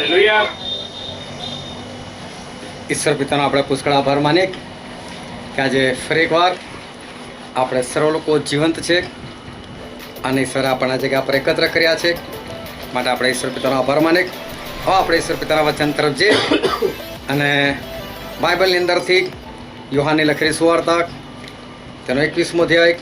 Hallelujah. ઈશ્વર પિતાનો આપણે પુષ્કળ આભાર માનીએ કે આજે ફરી એકવાર આપણે સર્વ લોકો જીવંત છે અને ઈશ્વરે આપણને જગ્યા પર એકત્ર કર્યા છે, માટે આપણે ઈશ્વર પિતાનો આભાર માનીએ. હવે આપણે ઈશ્વર પિતાના વચન તરફ જઈએ અને બાઇબલની અંદરથી યોહાનની લખેલી સુવાર્તા તેનો 21મો અધ્યાય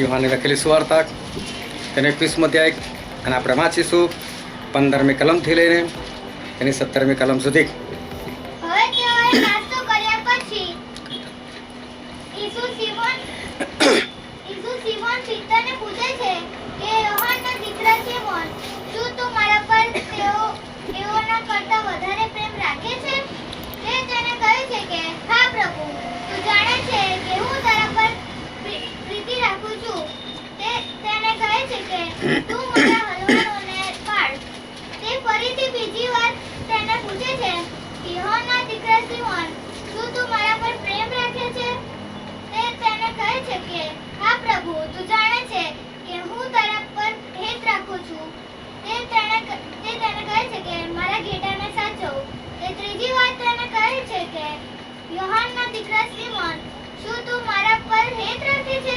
યોહાનની લખેલી સુવાર્તા તેનો 21મો અધ્યાય અને આપણે વાંચીશું 15મી કલમથી લઈને એની 17મી કલમ સુધી. હવે તેઓએ નાસ્તો કર્યા પછી ઈસુ સિમોન પીતરને પૂછે છે કે યોહાનના દીકરા સિમોન, શું તું મારા પર તેઓના કરતા વધારે પ્રેમ રાખે છે? તે તેને કહે છે કે હા પ્રભુ, તું જાણે છે કે હું તારા પર પ્રીતિ રાખું છું. તે તેને કહે છે કે તું મારા હલવાનોને પાડ. તે ફરીથી બીજી વાર તેને પૂછે છે, યોહાનના દીકરા સિમોન, શું તું મારા પર પ્રેમ રાખે છે? તે તેને કહે છે કે હા પ્રભુ, તું જાણે છે કે હું તારા પર હેત રાખું છું. તે તેને કહે છે કે મારા ઘેટાને સાચવ. તે ત્રીજી વાર તેને કહે છે કે યોહાનના દીકરા સિમોન, શું તું મારા પર હેત રાખે છે?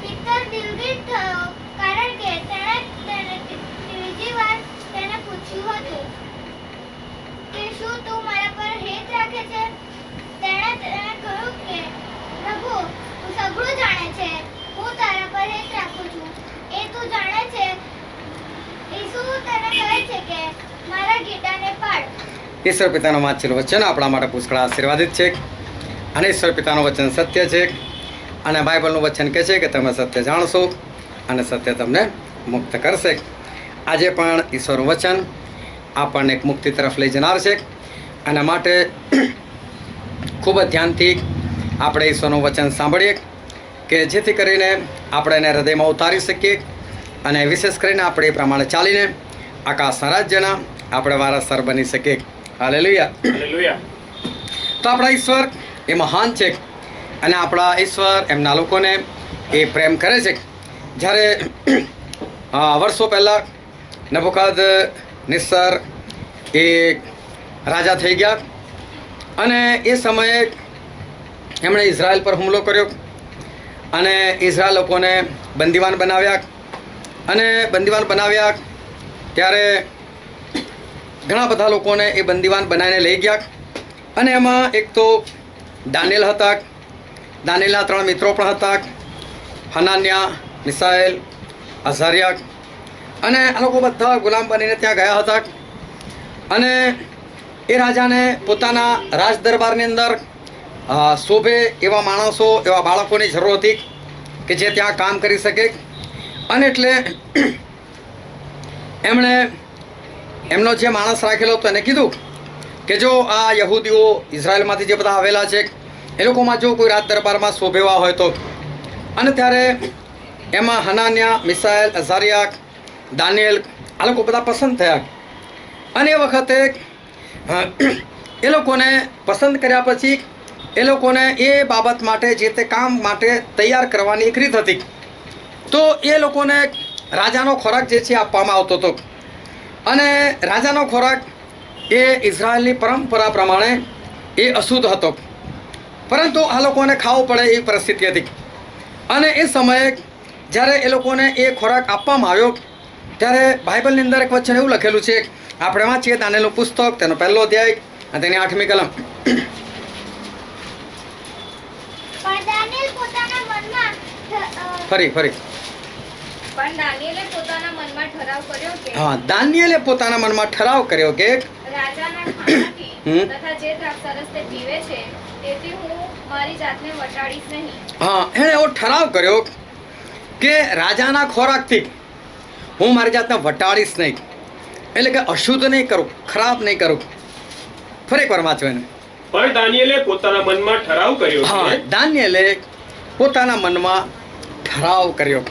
પીતર દિલગીર થયો, કારણ કે તેણે ત્રીજી વાર તેને પૂછ્યું હતું કે શું તું મારા પર હેત રાખે છે? તેણે કહ્યું કે પ્રભુ, તું સઘળું જાણે છે, હું તારા પર હેત રાખું છું. એ તું જાણે છે. ઈસુ તેને કહે છે કે મારા ઘેટાને પાડ. ઈશ્વર પિતાનું વાંચેલું વચન આપણા માટે પુષ્કળ આશીર્વાદિત છે અને ઈશ્વર પિતાનું વચન સત્ય છે અને બાઇબલનું વચન કહે છે કે તમે સત્ય જાણશો અને સત્ય તમને મુક્ત કરશે. આજે પણ ઈશ્વરનું વચન આપણને એક મુક્તિ તરફ લઈ જનાર છે અને માટે ખૂબ જ ધ્યાનથી આપણે ઈશ્વરનું વચન સાંભળીએ કે જેથી કરીને આપણે એને હૃદયમાં ઉતારી શકીએ અને વિશેષ કરીને આપણે એ પ્રમાણે ચાલીને આકાશના રાજ્યના આપણે વારસદાર બની શકીએ. હાલેલુયા. હાલેલુયા. તો આપણા ઈશ્વર એ મહાન છે અને આપણા ઈશ્વર એમના લોકોને એ પ્રેમ કરે છે. જ્યારે વર્ષો પહેલાં નબુકદનેસ્સર એ રાજા થઈ ગયા અને એ સમયે એમણે ઇઝરાયલ પર હુમલો કર્યો અને ઇઝરાયલ લોકોને બંદીવાન બનાવ્યા અને બંદીવાન બનાવ્યા ત્યારે ઘણા બધા લોકોને એ બંદીવાન બનાવીને લઈ ગયા અને એમાં એક તો દાનિયેલ હતા, દાનિયેલના 3 મિત્રો પણ હતા, હનાન્યા, મિસાએલ, અઝારિયા, અને આ લોકો બધા ગુલામ બનીને ત્યાં ગયા હતા અને એ રાજાને પોતાના રાજ દરબારની અંદર શોભે એવા માણસો, એવા બાળકોની જરૂર હતી કે જે ત્યાં કામ કરી શકે. અને એટલે એમણે એમનો જે માણસ રાખેલો હતો એને કીધું કે જો આ યહૂદીઓ ઇઝરાયલમાંથી જે બધા આવેલા છે એ લોકોમાં જો કોઈ રાજ દરબારમાં શોભેવા હોય તો. અને ત્યારે એમાં હનાન્યા, મિસાએલ, અઝારિયા, દાનિયેલ આ લોકો બધા પસંદ થયા અને એ વખતે એ લોકોને પસંદ કર્યા પછી એ લોકોને એ બાબત માટે, જે તે કામ માટે તૈયાર કરવાની એક રીત હતી. તો એ લોકોને રાજાનો ખોરાક જે છે આપવામાં આવતો હતો અને રાજાનો ખોરાક એ ઇઝરાયલની પરંપરા પ્રમાણે એ અશુદ્ધ હતો, પરંતુ આ લોકોને ખાવો પડે એવી પરિસ્થિતિ હતી. અને એ સમયે જ્યારે એ લોકોને એ ખોરાક આપવામાં આવ્યો ત્યારે બાઇબલની અંદર એક વચન એવું લખેલું છે, આપણે વાંચીએ દાનિયેલનું પુસ્તક તેનો 1લો અધ્યાય અને તેની 8મી કલમ. પણ દાનિયેલ પોતાના મનમાં ફરી પણ દાનિયેલે પોતાના મનમાં ઠરાવ કર્યો કે હા, દાનિયેલે પોતાના મનમાં ઠરાવ કર્યો કે રાજાના ખાણાથી તથા જે દ્રાક્ષારસ તે પીવે છે તેથી હું મારી જાતને વટાડીશ નહીં. હા, એણે એવો ઠરાવ કર્યો કે રાજાના ખોરાકથી હું મારી જાતને વટાડીશ નહીં, એટલે કે અશુદ્ધ નહીં કરું, ખરાબ નહીં કરું. ફરી એકવાર વાંચો એને. પણ દાનિયેલે પોતાના મનમાં ઠરાવ કર્યો હા, છે. દાનિયેલે પોતાના મનમાં ઠરાવ કર્યો.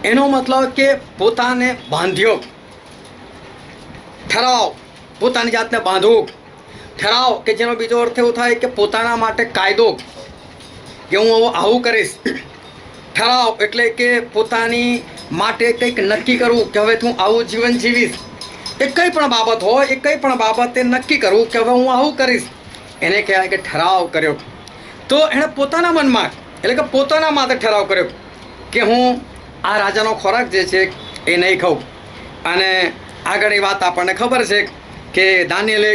એનો મતલબ કે પોતાને બાંધ્યો. ઠરાવ, પોતાની જાતને બાંધવું. ઠરાવ કે જેનો બીજો અર્થ એવો થાય કે પોતાના માટે કાયદો, કે હું આવું કરીશ. ઠરાવ એટલે કે પોતાની માટે કંઈક નક્કી કરવું કે હવે હું આવું જીવન જીવીશ. એ કંઈ પણ બાબત હોય, એ કંઈ પણ બાબતે નક્કી કરવું કે હવે હું આવું કરીશ, એને કહેવાય કે ઠરાવ કર્યો. તો એણે પોતાના મનમાં એટલે કે પોતાના માટે ઠરાવ કર્યો કે હું આ રાજાનો ખોરાક જે છે એ નહીં ખાઉં. અને આગળની વાત આપણને ખબર છે કે દાનિયેલે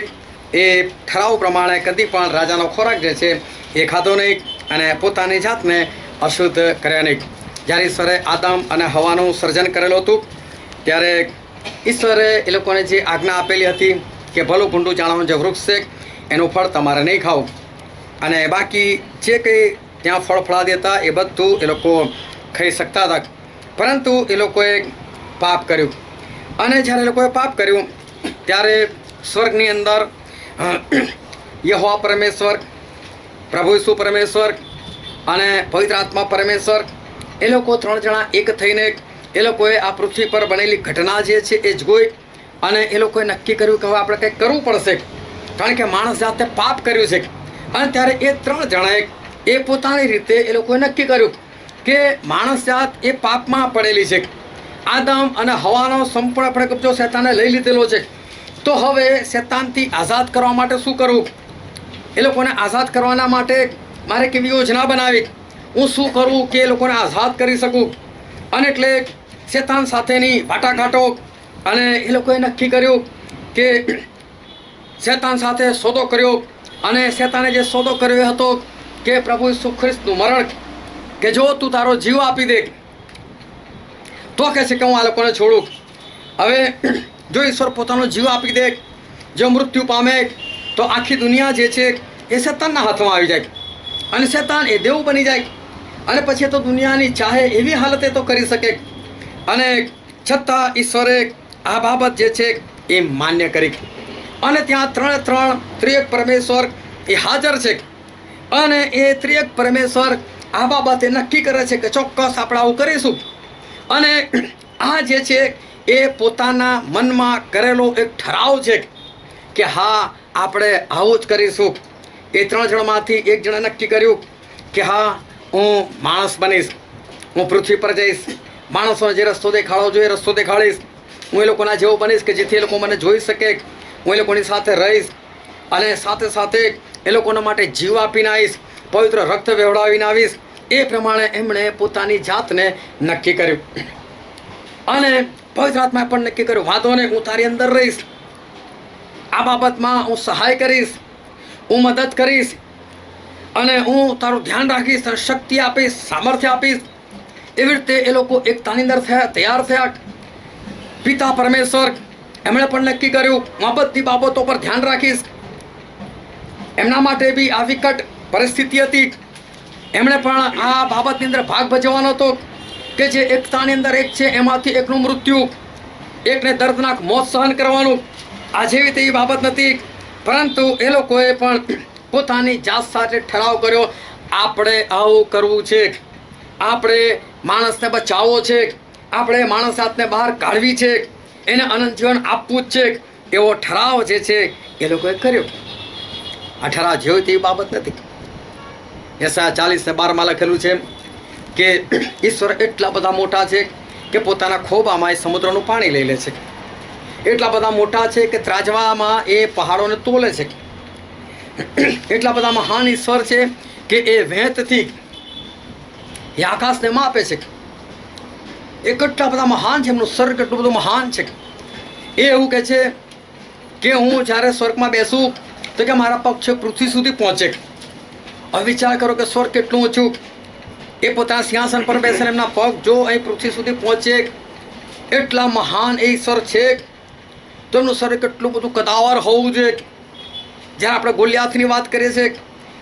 એ ઠરાવ પ્રમાણે કદી પણ રાજાનો ખોરાક જે છે એ ખાધો નહીં અને પોતાની જાતને અશુદ્ધ કર્યા નહીં. જ્યારે ઈશ્વરે આદમ અને હવાનું સર્જન કરેલું હતું ત્યારે ઈશ્વરે એ લોકોને જે આજ્ઞા આપેલી હતી કે ભલું ભૂંડું જાણવાનું જે વૃક્ષ છે એનું ફળ તમારે નહીં ખાવું, અને બાકી જે કંઈ ત્યાં ફળ ફળાદી હતા એ બધું એ લોકો ખાઈ શકતા હતા. પરંતુ એ લોકોએ પાપ કર્યું, અને જ્યારે એ લોકોએ પાપ કર્યું ત્યારે સ્વર્ગની અંદર યહોવા પરમેશ્વર, પ્રભુ ઈસુ પરમેશ્વર અને પવિત્ર આત્મા પરમેશ્વર એ લોકો 3 જણા એક થઈને એ લોકોએ આ પૃથ્વી પર બનેલી ઘટના જે છે એ જોઈ અને એ લોકોએ નક્કી કર્યું કે હવે આપણે કંઈક કરવું પડશે, કારણ કે માણસ જાતે પાપ કર્યું છે. અને ત્યારે એ 3 જણાએ એ પોતાની રીતે એ લોકોએ નક્કી કર્યું કે માણસ જાત એ પાપમાં પડેલી છે. આદમ અને હવાનો સંપૂર્ણપણે કબજો શેતાને લઈ લીધેલો છે. તો હવે શેતાનથી આઝાદ કરવા માટે શું કરવું? એ લોકોને આઝાદ કરવાના માટે મારે કેવી યોજના બનાવી, હું શું કરવું કે એ લોકોને આઝાદ કરી શકું? અને એટલે શેતાન સાથેની વાટાઘાટો, અને એ લોકોએ નક્કી કર્યું કે શેતાન સાથે સોદો કર્યો. અને શેતાને જે સોદો કર્યો એ હતો કે પ્રભુ ઈસુ ખ્રિસ્તનું મરણ, કે જો તું તારો જીવ આપી દે તો કહે છે કે હું આ લોકોને છોડું. હવે જો ઈશ્વર પોતાનો જીવ આપી દે, જો મૃત્યુ પામે, તો આખી દુનિયા જે છે એ શેતાનના હાથમાં આવી જાય અને શેતાન એ દેવ બની જાય, અને પછી તો દુનિયાની ચાહે એવી હાલતે તો કરી શકે. અને છતાં ઈશ્વરે આ બાબત જે છે એ માન્ય કરી, અને ત્યાં 3 ત્રિએક પરમેશ્વર એ હાજર છે. અને એ ત્રિએક પરમેશ્વર આ બાબતે નક્કી કરે છે કે ચોક્કસ આપણે આવું કરીશું. અને આ જે છે એ પોતાના મનમાં કરેલો એક ઠરાવ છે કે હા આપણે આવું જ કરીશું. એ 3 જણમાંથી એક જણે નક્કી કર્યું કે હા હું માણસ બનીશ, હું પૃથ્વી પર જઈશ, માણસોને જે રસ્તો દેખાડવો જોઈએ રસ્તો દેખાડીશ, હું એ લોકોના જેવો બનીશ કે જેથી એ લોકો મને જોઈ શકે, હું એ લોકોની સાથે રહીશ, અને સાથે સાથે એ લોકોના માટે જીવ આપીને આવીશ, પવિત્ર રક્ત વહેવડાવીને આવીશ. એ પ્રમાણે એમણે પોતાની જાતને નક્કી કર્યું. અને પવિત્ર આત્માએ પણ નક્કી કર્યું, વાંધો નહીં, હું તારી અંદર રહીશ, આ બાબતમાં હું સહાય કરીશ, હું મદદ કરીશ, અને હું તારું ધ્યાન રાખીશ, તને શક્તિ આપીશ, સામર્થ્ય આપીશ. એવી રીતે એ લોકો એકતાની અંદર થયા, તૈયાર થયા. પિતા પરમેશ્વર એમણે પણ નક્કી કર્યું હું આ બધી બાબતો પર ધ્યાન રાખીશ. એમના માટે બી આ વિકટ પરિસ્થિતિ હતી, એમણે પણ આ બાબતની અંદર ભાગ ભજવવાનો હતો કે જે એકતાની અંદર એક છે એમાંથી એકનું મૃત્યુ, એકને દર્દનાક મોત સહન કરવાનું. આ જેવી તેવી બાબત નથી, પરંતુ એ લોકોએ પણ પોતાની જાત સાથે ઠરાવ કર્યો, આપણે આવું કરવું છે, આપણે માણસને બચાવવો છે, આપણે માણસ જાતને બહાર કાઢવી છે, એને અનંત જીવન આપવું જ છે. એવો ઠરાવ જે છે એ લોકોએ કર્યો. આ ઠરાવ જેવી તેવી બાબત નથી. યશાયા 40:12 લખેલું છે કે ઈશ્વર એટલા બધા મોટા છે કે પોતાના ખોબામાં એ સમુદ્રનું પાણી લઈ લે છે. એટલા બધા મોટા છે કે ત્રાજવામાં એ પહાડોને તોલે છે. એટલા બધા મહાન ઈશ્વર છે કે એ વેંતથી એ આકાશને માપે છે. એ કેટલા બધા મહાન છે, એમનું સ્વર્ગ કેટલું બધું મહાન છે. એ એવું કહે છે કે હું જ્યારે સ્વર્ગમાં બેસું તો કે મારા પગ છે પૃથ્વી સુધી પહોંચે. હવે વિચાર કરો કે સ્વર્ગ કેટલું ઊંચું, એ પોતાના સિંહાસન પર બેસીને એમના પગ જો અહીં પૃથ્વી સુધી પહોંચે, એટલા મહાન એ ઈશ્વર છે. તો એમનું શરીર કેટલું બધું કદાવર હોવું જોઈએ. જ્યારે આપણે ગોલિયાથની વાત કરીએ છીએ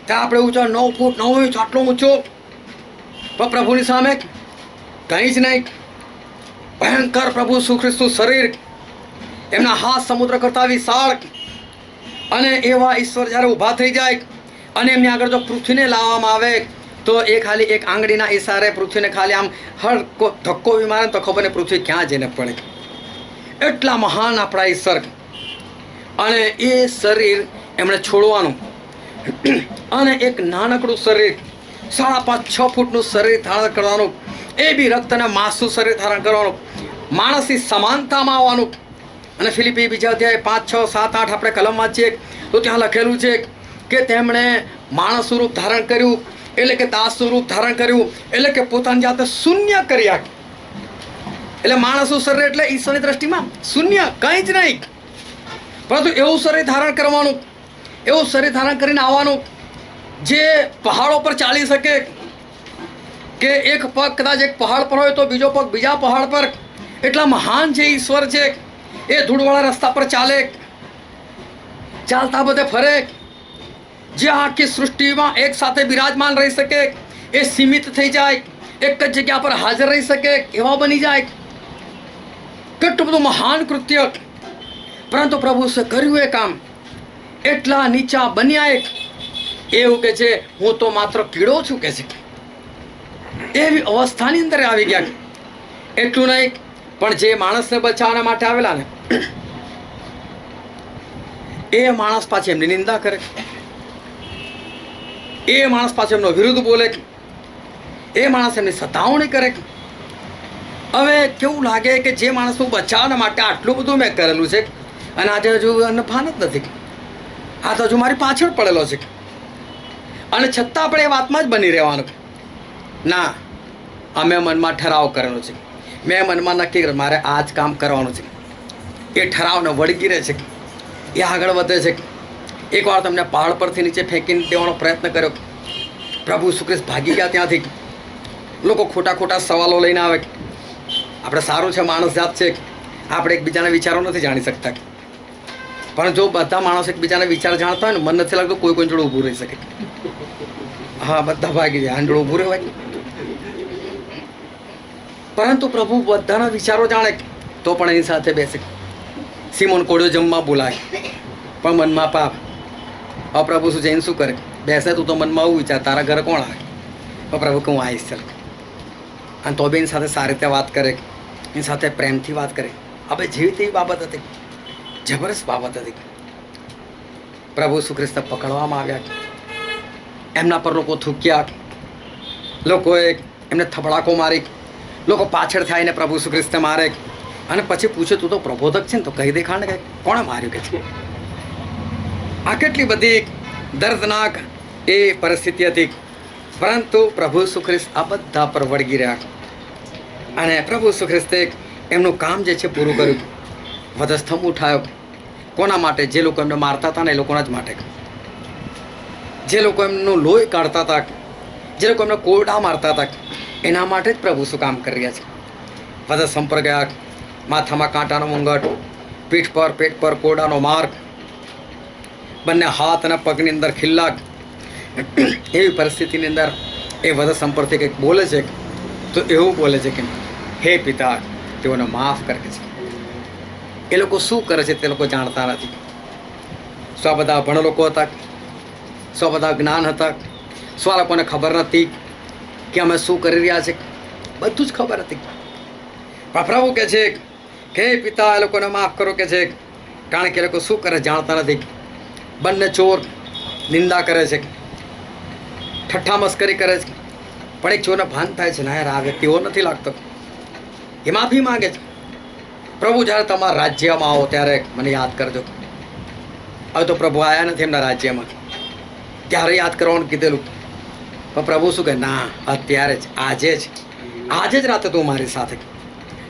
ત્યારે આપણે ઊંચા 9 ફૂટ 9 ઇંચ આટલો ઊંચો, પણ પ્રભુની સામે કંઈ જ નહીં. ભયંકર પ્રભુ સુખ્રિસ્તું શરીર, એમના હાથ સમુદ્ર કરતાં વિશાળ. અને એવા ઈશ્વર જ્યારે ઊભા થઈ જાય અને એમની આગળ જો પૃથ્વીને લાવવામાં આવે તો એ ખાલી એક આંગળીના ઈશારે પૃથ્વીને ખાલી આમ હળકો ધક્કો બી મારે તો ખબર ને પૃથ્વી ક્યાં જઈને પડે. એટલા મહાન આપણા ઈશ્વર. અને એ શરીર એમણે છોડવાનું, અને એક નાનકડું શરીર 5.5-6 ફૂટનું શરીર ધારણ કરવાનું, એ બી રક્ત અને માંસનું શરીર ધારણ કરવાનું, માણસની સમાનતામાં આવવાનું. અને ફિલિપી બીજા અધ્યાય 5, 6, 7, 8 આપણે કલમ વાંચીએ તો ત્યાં લખેલું છે કે તેમણે માણસનું રૂપ ધારણ કર્યું, એટલે કે દાસનું રૂપ ધારણ કર્યું, એટલે કે પોતાની જાતે શૂન્ય કર્યા. એટલે માણસનું શરીર એટલે ઈશ્વરની દ્રષ્ટિમાં શૂન્ય, કંઈ જ નહીં. પરંતુ એવું શરીર ધારણ કરવાનું, એવું શરીર ધારણ કરીને આવવાનું જે પહાડો પર ચાલી શકે, કે એક પગ કદાચ એક પહાડ પર હોય તો બીજો પગ બીજા પહાડ પર. એટલા મહાન જે ઈશ્વર છે એ ધૂળવાળા રસ્તા પર ચાલે, ચાલતા બધે ફરે, જે આખી સૃષ્ટિમાં એક સાથે બિરાજમાન રહી શકે, એ સીમિત થઈ જાય, એક જ જગ્યા પર હાજર રહી શકે એવા બની જાય. કેટલું બધું મહાન કૃત્ય. પરંતુ પ્રભુ કર્યું એ કામ, એટલા નીચા બન્યા. એવું કે છે હું તો માત્ર કીડો છું કે છે, એવી અવસ્થાની અંદર આવી ગયા. એટલું નહીં, પણ જે માણસને બચાવવા માટે આવેલા ને એ માણસ પાછી એમની નિંદા કરે, એ માણસ પાછું એમનો વિરુદ્ધ બોલે, એ માણસ એમની સતાવણી કરે. હવે કેવું લાગે કે જે માણસનું બચાવવા માટે આટલું બધું મેં કરેલું છે અને આજે હજુ એને ભાન જ નથી, આ તો હજુ મારી પાછળ પડેલો છે, અને છતાં પણ એ વાતમાં જ બની રહેવાનું. ના, અમે મનમાં ઠરાવ કરેલો છે, મેં મનમાં નક્કી કર્યું મારે આ જ કામ કરવાનું છે. એ ઠરાવને વળગી રહે છે, એ આગળ વધે છે. એકવાર તમને પહાડ પરથી નીચે ફેંકી દેવાનો પ્રયત્ન કર્યો, પ્રભુ ઈસુ ખ્રિસ્ત ભાગી ગયા ત્યાંથી. લોકો ખોટા ખોટા સવાલો લઈને આવે, આપણે સારું છે, માણસ જાત છે, આપણે એકબીજાના વિચારો નથી જાણી શકતા. પણ જો બધા માણસો એકબીજાના વિચાર જાણતા હોય ને, મન નથી લાગતું કોઈ કોઈ જોડે ઊભું રહી શકે. હા, બધા ભાગી જાય, આંધળો ઊભું રહેવાય. પરંતુ પ્રભુ બધાના વિચારો જાણે તો પણ એની સાથે બેસે. સિમોન કોળિયો જમવા બોલાય પણ મનમાં પાપ. હવે પ્રભુ શું જઈને શું કરે? બેસે તું તો મનમાં આવું વિચાર, તારા ઘરે કોણ આવે? તો પ્રભુ કે હું આવીશ ચાલ. અને તો બી એની સાથે સારી રીતે વાત કરે, એની સાથે પ્રેમથી વાત કરે. આપણે જેવી તેવી બાબત હતી, જબરદસ્ત બાબત હતી. પ્રભુ ઈસુ ખ્રિસ્તને પકડવામાં આવ્યા, એમના પર લોકો થૂક્યા, લોકોએ એમને થપડાકો મારી, લોકો પાછળથી આવીને પ્રભુ ઈસુ ખ્રિસ્તને મારે. અને પછી પૂછે તું તો પ્રબોધક છે ને, તો કહી દેખાડ ને કે કોણે માર્યું કે છે. આ કેટલી બધી દર્દનાક એ પરિસ્થિતિ હતી. પરંતુ પ્રભુ ઈસુ ખ્રિસ્ત આ બધા પર વળગી રહ્યા, અને પ્રભુ ઈસુ ખ્રિસ્તે એમનું કામ જે છે પૂરું કર્યું. વધસ્તંભ ઉઠાયો. કોના માટે? જે લોકો એમને મારતા હતા ને એ લોકોના જ માટે. જે લોકો એમનું લોહી કાઢતા હતા, જે લોકો એમને કોરડા મારતા હતા, એના માટે જ પ્રભુ શું કામ કરી રહ્યા છે. વધસ્તંભ પર ગયા, માથામાં કાંટાનો મુંગટ, પીઠ પર પેટ પર કોરડાનો માર્ગ, બંને હાથ અને પગની અંદર ખિલ્લા. એવી પરિસ્થિતિની અંદર એ વધસ્તંભ પરથી કંઈક બોલે છે, તો એવું બોલે છે કે હે પિતા, તેઓને માફ કરે છે. એ લોકો શું કરે છે તે લોકો જાણતા નથી. સ્વ બધા ભણ લોકો હતા, સ્વ બધા જ્ઞાન હતા, સ્વ લોકોને ખબર નથી કે અમે શું કરી રહ્યા છે, બધું જ ખબર હતી. પણ પ્રભુ કહે છે કે હે પિતા, એ લોકોને માફ કરો કે છે, કારણ કે એ લોકો શું કરે જાણતા નથી. બંને ચોર નિંદા કરે છે, ઠઠ્ઠા મસ્કરી કરે છે, પણ એક ચોરને ભાન થાય છે, ના યાર આ વ્યક્તિ એવો નથી લાગતો, એ માફી માંગે છે. પ્રભુ જ્યારે તમારા રાજ્યમાં આવો ત્યારે મને યાદ કરજો. હવે તો પ્રભુ આવ્યા નથી એમના રાજ્યમાં, ત્યારે યાદ કરવાનું કીધેલું. પણ પ્રભુ શું કહે, ના, અત્યારે જ, આજે જ રાતે તું મારી સાથે.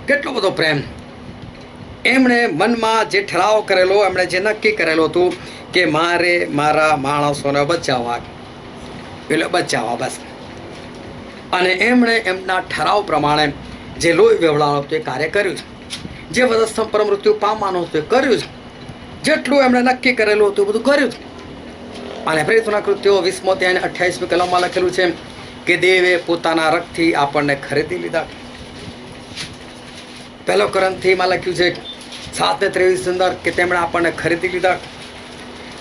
કેટલો બધો પ્રેમ. એમણે મનમાં જે ઠરાવ કરેલો, એમણે જે નક્કી કરેલું હતું કે મારે મારા માણસોને બચાવવા, એટલે બચાવવા બસ. અને એમણે એમના ઠરાવ પ્રમાણે જે લોહી વેવડાવવાનું હતું એ કાર્ય કર્યું છે. જે વધસ્તંભ પર મૃત્યુ પામવાનું હતું એ કર્યું છે. જેટલું એમણે નક્કી કરેલું હતું એ બધું કર્યું છે. અને પ્રેરિતોના કૃત્યો 20 અને 28મી કલમમાં લખેલું છે કે દેવે પોતાના રક્તથી આપણને ખરીદી લીધા. 1 કોરિન્થીમાં લખ્યું છે 7:23 અંદર કે તેમણે આપણને ખરીદી લીધા.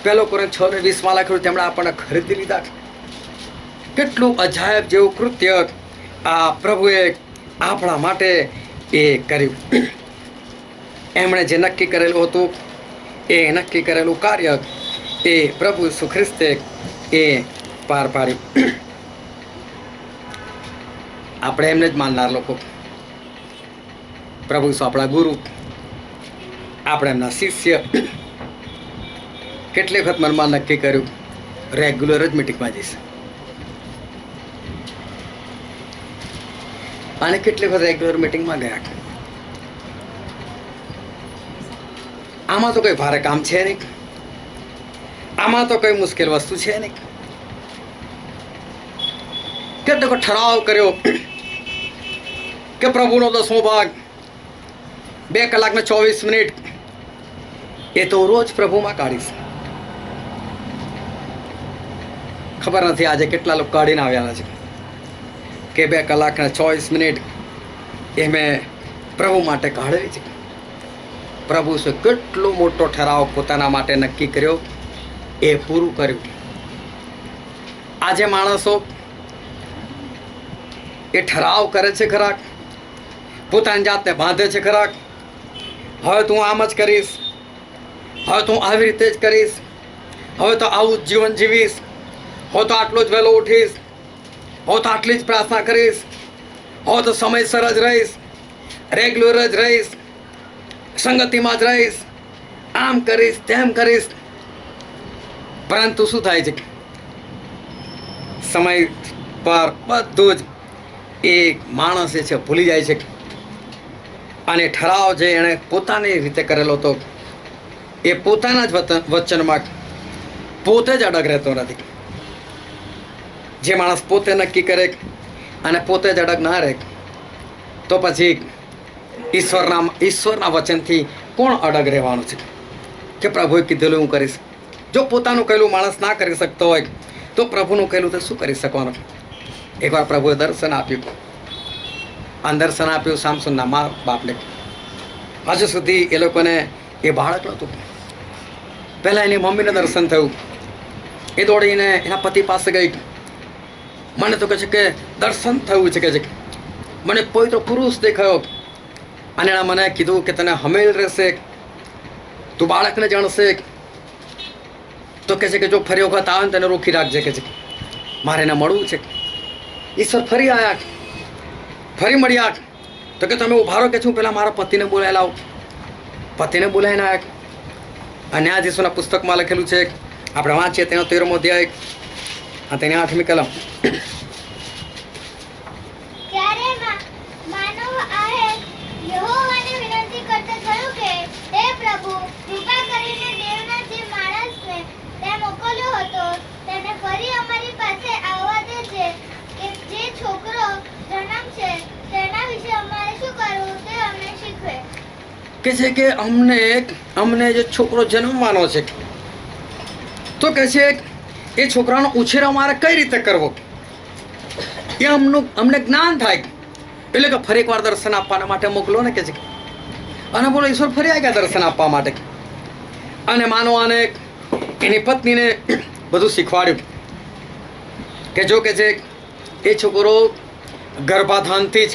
1 કોરિન્થ 6:20માં લખ્યું તેમણે આપણને ખરીદી લીધા. કેટલું અજાયબ જેવું કૃત્ય આ પ્રભુએ આપણા માટે એ કર્યું. એમણે જે નક્કી કરેલું હતું એ નક્કી કરેલું કાર્ય એ પ્રભુ ઈસુ ખ્રિસ્તે એ પાર પાડ્યું. આપણે એમને જ માનનાર લોકો, પ્રભુ ઈસુ આપણા ગુરુ, આપણે એમના શિષ્ય. કેટલી વખત મનમાં નક્કી કર્યું રેગ્યુલર જ મિટિંગમાં જઈશ, અને કેટલી વખત રેગ્યુલર મિટિંગમાં ગયા. આમાં તો કોઈ ભારે કામ છે નહીં, આમાં તો કોઈ મુશ્કેલ વસ્તુ છે નહીં. કેટલો ઠરાવ કર્યો કે પ્રભુનો 10મો ભાગ 2 કલાક ને 24 મિનિટ એ તો રોજ પ્રભુમાં કાઢીશ. ખબર નથી આજે કેટલા લોકો કાઢીને આવ્યા છે કે 2 કલાક ને 24 મિનિટ એ મેં પ્રભુ માટે કાઢવી છે. પ્રભુ સે કેટલો મોટો ઠરાવ પોતાના માટે નક્કી કર્યો, એ પૂરું કર્યું. આજે માણસો એ ઠરાવ કરે છે ખરા, પોતાની જાતને બાંધે છે ખરા, હવે તું આમ જ કરીશ, હવે તું આવી રીતે જ કરીશ, હવે તો આવું જ જીવન જીવીશ, હવે તો આટલો જ વહેલો ઉઠીશ, હવે તો આટલી જ પ્રાર્થના કરીશ, હવે તો સમયસર જ રહીશ, રેગ્યુલર જ રહીશ, સંગતિમાં જ રહીશ, આમ કરીશ તેમ કરીશ. પરંતુ શું થાય છે, સમય પર બધું જ એ માણસ જે છે ભૂલી જાય છે, અને ઠરાવ જે એણે પોતાની રીતે કરેલો હતો એ પોતાના જ વચનમાં પોતે જ અડગ રહેતો નથી. જે માણસ પોતે નક્કી કરે અને પોતે જ અડગ ના રહે તો પછી ઈશ્વરના વચનથી કોણ અડગ રહેવાનું છે કે પ્રભુએ કીધેલું હું કરીશ. જો પોતાનું કહેલું માણસ ના કરી શકતો હોય તો પ્રભુનું કહેલું તો શું કરી શકવાનું. એકવાર પ્રભુએ દર્શન આપ્યું, અને દર્શન આપ્યું સામસોનના મા બાપને. હજુ સુધી એ લોકોને એ બાળક નહોતું. પહેલાં એની મમ્મીને દર્શન થયું, એ દોડીને એના પતિ પાસે ગઈ. મને તો કહે છે કે દર્શન થયું છે, કે છે મને પવિત્ર પુરુષ દેખાયો, અને એણે મને કીધું કે તને હમેલ રહેશે, તું બાળકને જાણશે. તો કહે છે કે જો ફરી વખત આવે ને તેને રોકી રાખજે, કે છે મારે એને મળવું છે. ઈશ્વર ફરી આવ્યા, ફરી મળ્યા. તો કે તમે ઉભા રહો, કે છું પહેલાં મારા પતિને બોલાવી લાવો. પતિને બોલાવીને આવ્યા. આ ન્યાયાધીશોના પુસ્તકમાં લખેલું છે, આપણે વાંચીએ તેનો 13મો અધ્યાય અને તેની 8મી કલમ. ત્યારે માનવ આએ યહોવાને વિનંતી કરતા થયું કે હે પ્રભુ, કૃપા કરીને દેવના જે માણસને તે મોકલ્યો હતો તેને ફરી અમારી પાસે આવવા દેજે, કે જે છોકરો જન્મશે તેના વિશે અમારે શું કરવું તે અમને શીખવે. કે છે કે અમને જે છોકરો જન્મવાનો છે, તો કે છે એ છોકરાનો ઉછેર અમારે કઈ રીતે કરવો એ અમને જ્ઞાન થાય. એટલે કે ફરી એકવાર દર્શન આપવાના માટે મોકલો ને, કે છે. અને બોલો ઈશ્વર ફરી આવ્યા દર્શન આપવા માટે, અને માનવાને એની પત્નીને બધું શીખવાડ્યું કે જો કે છે એ છોકરો ગર્ભાધાનથી જ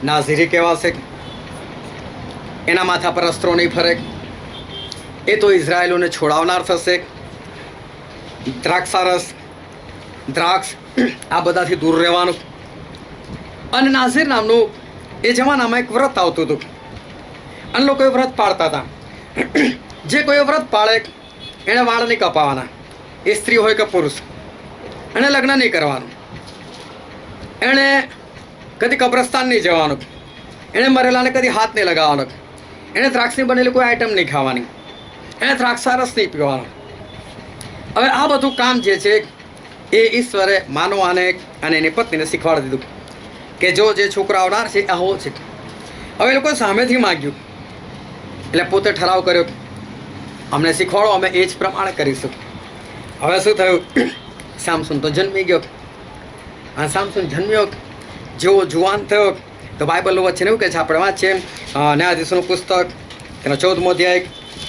નાઝીરી કહેવાશે, એના માથા પર અસ્ત્રો નહીં ફરે, એ તો ઇઝરાયેલોને છોડાવનાર થશે. દ્રાક્ષ આ બધાથી દૂર રહેવાનું. અને નાઝીર નામનું એ જમાનામાં એક વ્રત આવતું હતું, અને લોકો એ વ્રત પાળતા હતા. જે કોઈ વ્રત પાળે એણે વાળ નહીં કપાવાના, એ સ્ત્રી હોય કે પુરુષ, એણે લગ્ન નહીં કરવાનું, એણે કદી કબ્રસ્તાન નહીં જવાનું, એણે મરેલાને કદી હાથ નહીં લગાવવાનો, એણે દ્રાક્ષની બનેલી કોઈ આઈટમ નહીં ખાવાની, એણે દ્રાક્ષારસ નહીં પીવાનો. હવે આ બધું કામ જે છે એ ઈશ્વરે માનવાને અને એની પત્નીને શીખવાડી દીધું કે જો જે છોકરો આવનાર છે આવો છે. હવે એ લોકો સામેથી માગ્યું, એટલે પોતે ઠરાવ કર્યો અમને શીખવાડો, અમે એ જ પ્રમાણે કરીશું. હવે શું થયું, સામસોન તો જન્મી ગયો, અને સામસોન જન્મ્યો, જેવો જુવાન થયો તો બાઇબલનું વચન એવું કહે છે, આપણે વાંચીએ ન્યાયાધીશોનું પુસ્તક તેનો 14મો અધ્યાય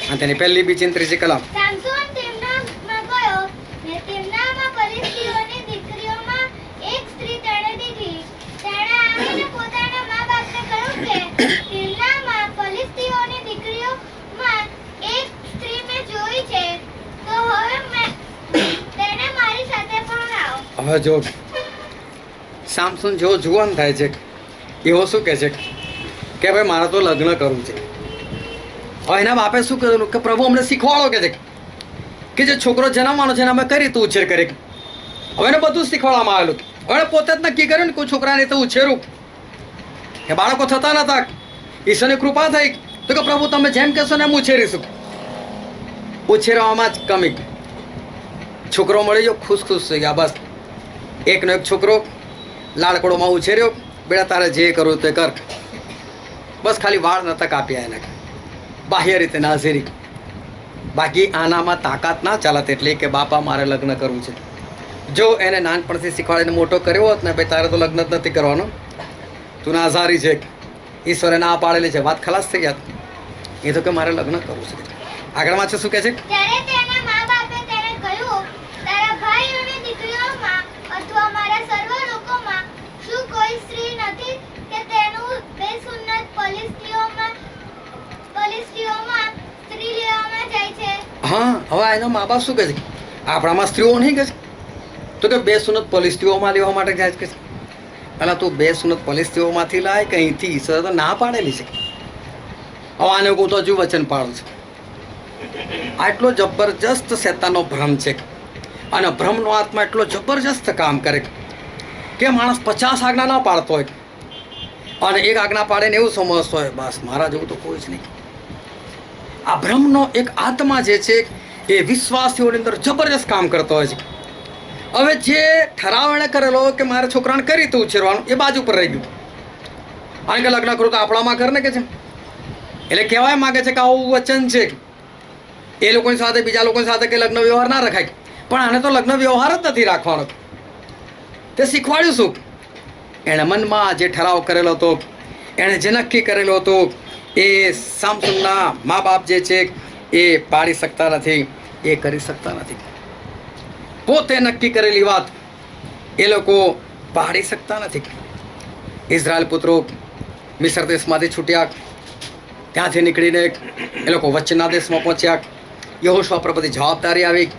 અને તેની 1લી 2 અને 3 કલમ. સામસોન તેમનામાં ગયો ને તેમનામાં ફલિસ્તીઓની દીકરીઓમાં એક સ્ત્રી તેણે દીધી. તેણે આવીને પોતાના મા-બાપને કહ્યું કે તેમનામાં ફલિસ્તીઓની દીકરીઓમાં એક સ્ત્રી મેં જોઈ છે, તો હવે તેને મારી સાથે પરણાવો. હવે જો સામસોન જેવો જુવાન થાય છે એવો શું કહે છે કે ભાઈ મારે તો લગ્ન કરવું છે. હવે એના બાપે શું કરેલું કે પ્રભુ અમને શીખવાડો કે જે છોકરો જન્મવાનો છે એને અમે કરી તું ઉછેર કરી. હવે એને બધું શીખવાડવામાં આવેલું. હવે પોતે જ નક્કી કર્યું ને કોઈ છોકરાને તો ઉછેરું કે બાળકો થતા નતા. ઈશ્વરની કૃપા થઈ તો કે પ્રભુ તમે જેમ કહેશો ને એમ ઉછેરીશું. ઉછેરવામાં જ કમી. છોકરો મળી ગયો, ખુશ થઈ ગયા. બસ એકનો એક છોકરો લાડકોડોમાં ઉછેર્યો. બેટા તારે જે કરવું તે કર. બસ ખાલી વાળ નતા કાપ્યા એને, બાહ્ય રીતે નાઝીરી. બાકી આનામાં તાકાત ના ચાલત એટલી કે બાપા મારે લગ્ન કરવું છે. જો એને નાનપણથી શીખવાડીને મોટો કર્યો હોત ને ભાઈ તારે તો લગ્ન જ નથી કરવાનો, તું નાઝારી છે, ઈશ્વરે ના પાડેલી છે, વાત ખલાસ થઈ ગયા. એ તો કે મારે લગ્ન કરવું છે. આગળમાં છે શું કહે છે? ત્યારે તેના મા-બાપે તેને કહ્યું, તારા ભાઈ અને દીકરીઓમાં અથવા મારા સર્વ લોકોમાં શું કોઈ સ્ત્રી નથી કે તેનું બેસુન્નત પલિસ્તીઓમાં સ્ત્રી લેવામાં જાય છે? હા, હવે એનો મા બાપ શું કહે છે? આપણામાં સ્ત્રીઓ નહીં કહે છે તો કે બે સુનત પોલીસતીઓમાં લેવા માટે જાય છે. એટલે તું બે સુનત પોલીસતીઓમાંથી લાય કે અહીંથી ઈશ્વરે તો ના પાડેલી છે. હવે આને હું તો હજુ વચન પાડું છું. આટલો જબરજસ્ત શેતાનનો ભ્રમ છે અને ભ્રમનો આત્મા એટલો જબરજસ્ત કામ કરે કે માણસ 50 આજ્ઞા ના પાડતો હોય અને એક આજ્ઞા પાડે ને એવું સમજતો હોય બસ મારા જેવું તો કોઈ જ નહીં. આ ભ્રમનો એક આત્મા જે છે એ વિશ્વાસીઓની અંદર જબરજસ્ત કામ કરતો હોય છે. હવે જે ઠરાવ એણે કરેલો કે મારે છોકરાને કઈ રીતે ઉછેરવાનું એ બાજુ પર રહી ગયું. અને કે લગ્ન કરું તો આપણામાં કર ને કે છે. એટલે કહેવાય માગે છે કે આવું વચન છે એ લોકોની સાથે બીજા લોકોની સાથે કે લગ્ન વ્યવહાર ના રખાય. પણ આને તો લગ્ન વ્યવહાર જ નથી રાખવાનો. તે શીખવાડ્યું શું? એણે મનમાં જે ઠરાવ કરેલો હતો, એણે જે નક્કી કરેલો હતો એ સામસુનના મા બાપ જે છે એ પાડી શકતા નથી, એ કરી શકતા નથી. પોતે નક્કી કરેલી વાત એ લોકો પાડી શકતા નથી. ઇઝરાયલ પુત્રો મિસર દેશમાંથી છૂટ્યા, ત્યાંથી નીકળીને એ લોકો વચ્ચેના દેશમાં પહોંચ્યા. યહોશુઆ પર બધી જવાબદારી આવી.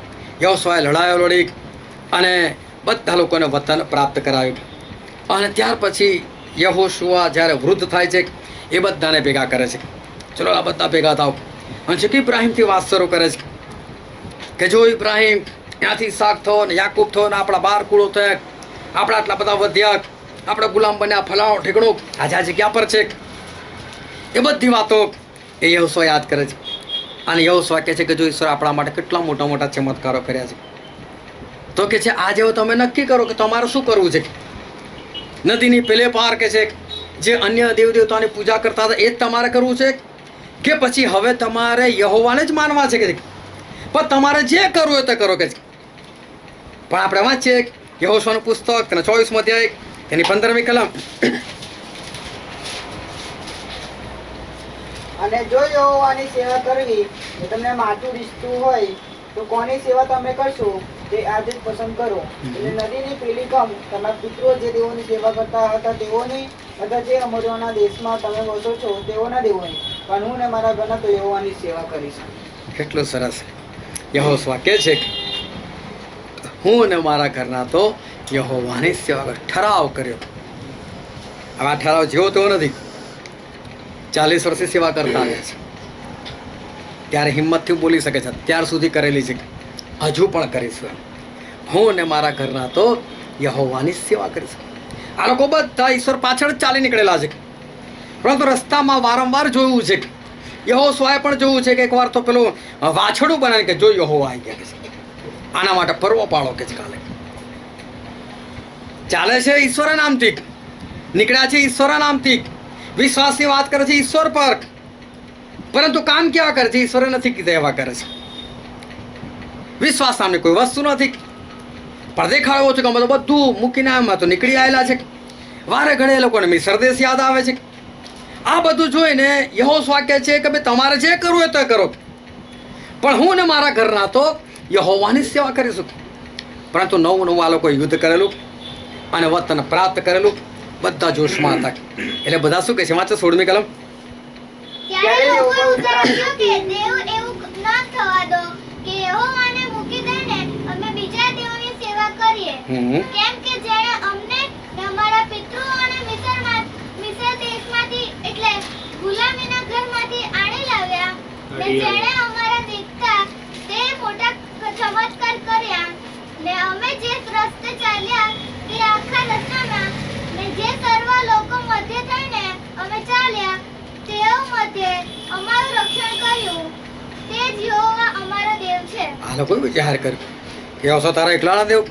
યહોશુઆએ લડાઈઓ લડી અને બધા લોકોને વતન પ્રાપ્ત કરાવ્યું. અને ત્યાર પછી યહોશુઆ જ્યારે વૃદ્ધ થાય છે એ બધાને ભેગા કરે છે. ચલો આ બધા ભેગા થાવ. અને છે કે ઇબ્રાહીમથી વાત શરૂ કરે છે કે જો ઇબ્રાહીમ ત્યાંથી ઇસાક થયો ને યાકૂબ થયો ને આપણા 12 કુળો થયા, આપણા આટલા બધા વધ્યા, આપણે ગુલામ બન્યા, ફલાણો ઠેકણો આજે આ જગ્યા પર છે. એ બધી વાતો એ યહોશુઆ યાદ કરે છે. અને યહોશુઆ કહે છે કે જો ઈશ્વર આપણા માટે કેટલા મોટા મોટા ચમત્કારો કર્યા છે તો કે છે આજે તમે નક્કી કરો કે તમારે શું કરવું છે. નદીની પેલે પાર કે છે જે અન્ય દેવદેવતાની પૂજા કરતા હતા એ જ તમારે કરવું છે કે પછી હવે તમારે યહોવાને જ માનવા છે કે પણ તમારે જે કરવું હોય તે કરો કે છે. પણ આપણે વાંચીએ યહોશુઆનું પુસ્તક તેના 24મો અધ્યાય તેની 15મી કલમ. અને જો યહોવાની સેવા કરવી એ તમને માથું રીઝતું હોય તો કોની સેવા તમે કરશો તે આજે જ પસંદ કરો. એટલે નદીની પેલી કમ તમારા પિતૃઓ જે દેવોની સેવા કરતા હતા તેઓની અથવા જે અમરોના દેશમાં તમે વસો છો તેઓના દેવોની, પણ હું ને મારા ઘરના તો યહોવાની સેવા કરીશ. કેટલું સરસ. યહોશુઆ કહે છે હું ને મારા ઘરના તો યહોવાની સેવા કર. ઠરાવ કર્યો. હવે આ ઠરાવ જેવો તેવો નથી. 40 વર્ષથી સેવા કરતા આવ્યા છે ત્યારે હિંમતથી બોલી શકે છે. અત્યાર સુધી કરેલી છે, હજુ પણ કરીશું. હું ને મારા ઘરના તો યહોવાની સેવા કરીશું. આ લોકો બધા ઈશ્વર પાછળ જ ચાલી નીકળેલા છે, પરંતુ રસ્તામાં વારંવાર જોયું છે. યહોશુઆએ પણ જોયું છે કે એકવાર તો પેલું વાછડું બનાવી કે જો યહોવા આવી ગયા છે, આના માટે પર્વ પાડો કે કાલે ચાલે છે ઈશ્વરના નામથી, નીકળ્યા છે ઈશ્વરના નામથી, વિશ્વાસની વાત કરે છે ઈશ્વર પર, પરંતુ કામ કેવા કરે છે ઈશ્વરે નથી કીધા એવા કરે છે. વિશ્વાસ નામની કોઈ વસ્તુ નથી. પણ દેખાડવો છે કે અમે તો બધું મૂકીને આમાં તો નીકળી આવેલા છે. વારે ઘડે એ લોકોને મિસર દેશ યાદ આવે છે. આ બધું જોઈને યહોશુઆ કહે છે કે ભાઈ તમારે જે કરવું હોય તો કરો, પણ હું ને મારા ઘરના તો યહોવાની સેવા કરીશું. પરંતુ નવું આ લોકોએ યુદ્ધ કરેલું અને વતન પ્રાપ્ત કરેલું. બધા જોશમાં હતા. એટલે બધા શું કહે છે? વાંચો 16મી કલમ. ત્યારે લોકોએ ઉત્તર આપ્યો કે દેવ એવું ન થવા દો કે યહોવાને મૂકી દઈને અમે બીજા દેવોની સેવા કરીએ. કેમ કે જેણે અમને ને અમારા જેણે અમારા દેખતા તે મોટા ચમત્કાર કર્યા ને અમે જે રસ્તે ચાલ્યા તે આખા રસ્તામાં ને જે સર્વ લોકો મધ્ય થઈને અમે ચાલ્યા તેઓ મધ્યે અમારું રક્ષણ કર્યું તે જ યહોવા અમારો દેવ છે. આ લોકો વિચાર કર્યો કે હશો તારા એકલાના દેવ,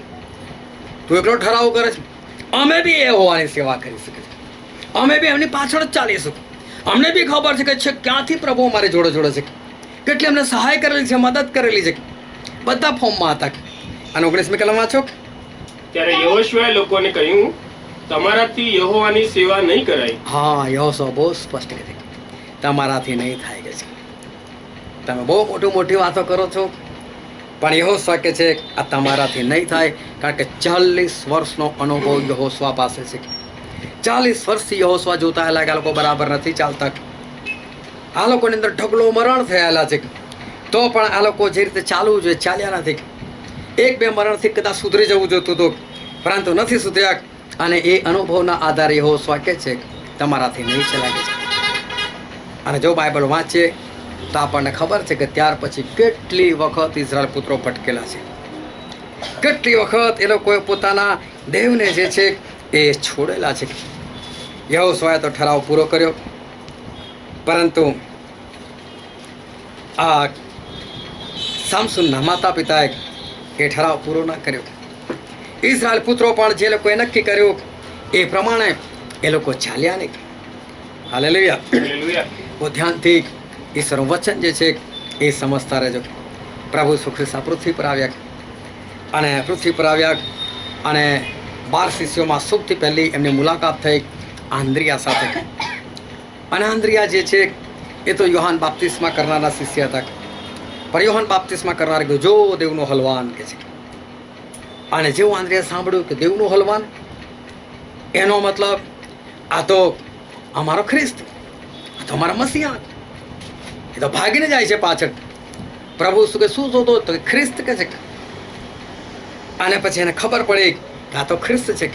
તું એકલો ઠરાવ કરે છે, અમે બી એ હોવાની સેવા કરી શકે છે, અમે બી એમની પાછળ જ ચાલીશું. અમને બી ખબર છે કે ક્યાંથી પ્રભુ અમારી જોડે જોડે છે, કેટલી અમને સહાય કરેલી છે, મદદ કરેલી છે. બધા ફોર્મમાં હતા. અને 19મી કલમ વાંચો. ત્યારે યહોશુઆએ લોકોને કહ્યું, તમારાથી યહોવાની સેવા નહીં કરાય. હા, યહોશુઆ બહુ સ્પષ્ટ કરી, તમારાથી નહીં થાય કે છે. તમે બહુ મોટી વાતો કરો છો, પણ યહોશુઆ કે છે આ તમારાથી નહીં થાય, કારણ કે 40 વર્ષનો અનુભવ યહોશુઆ પાસે છે. 40 વર્ષથી યહોશુઆ જોતા આવેલા કે આ લોકો બરાબર નથી ચાલતા, આ લોકોની અંદર ઢગલો મરણ થયેલા છે, તો પણ આ લોકો જે રીતે ચાલવું જોઈએ ચાલ્યા નથી. 1-2 મરણથી કદાચ સુધરી જવું જોતું હતું, પરંતુ નથી સુધર્યા. અને એ અનુભવના આધારે યહોશુઆ કહે છે તમારાથી નહીં ચલાવે છે. અને જો બાઇબલ વાંચીએ તો આપણને ખબર છે કે ત્યાર પછી કેટલી વખત ઇઝરાયલ પુત્રો ભટકેલા છે, કેટલી વખત એ લોકોએ પોતાના દેવને જે છે એ છોડેલા છે. યહોશુઆએ તો ઠરાવ પૂરો કર્યો, પરંતુ આ સામસુનના માતા પિતાએ એ ઠરાવ પૂરો ન કર્યો. ઇઝરાયલ પુત્રો પણ જે લોકોએ નક્કી કર્યું એ પ્રમાણે એ લોકો ચાલ્યા નહીં. હાલેલુયા. હાલેલુયા. બહુ ધ્યાનથી ઈશ્વરનું વચન જે છે એ સમજતા રહેજો. પ્રભુ ઈસુ ખ્રિસ્ત પૃથ્વી પર આવ્યા, અને પૃથ્વી પર આવ્યા અને 12 શિષ્યોમાં સૌથી પહેલી એમની મુલાકાત થઈ આંદ્રિયા સાથે. અને આંદ્રિયા જે છે એ તો યોહાન બાપ્તિસ્મા કરનારના શિષ્ય હતા, પણ યોહાન બાપ્તિસ્મા કરનાર કહ્યું જો દેવનો હલવાન કે છે. અને જેવું આંદ્રિયા સાંભળ્યું કે દેવનું હલવાન, એનો મતલબ આ તો અમારો ખ્રિસ્ત, આ તો અમારા મસીહા, એ તો ભાગીને જાય છે પાછળ. પ્રભુ શું કે શું શોધો તો ખ્રિસ્ત કે છે. અને પછી એને ખબર પડી કે આ તો ખ્રિસ્ત છે.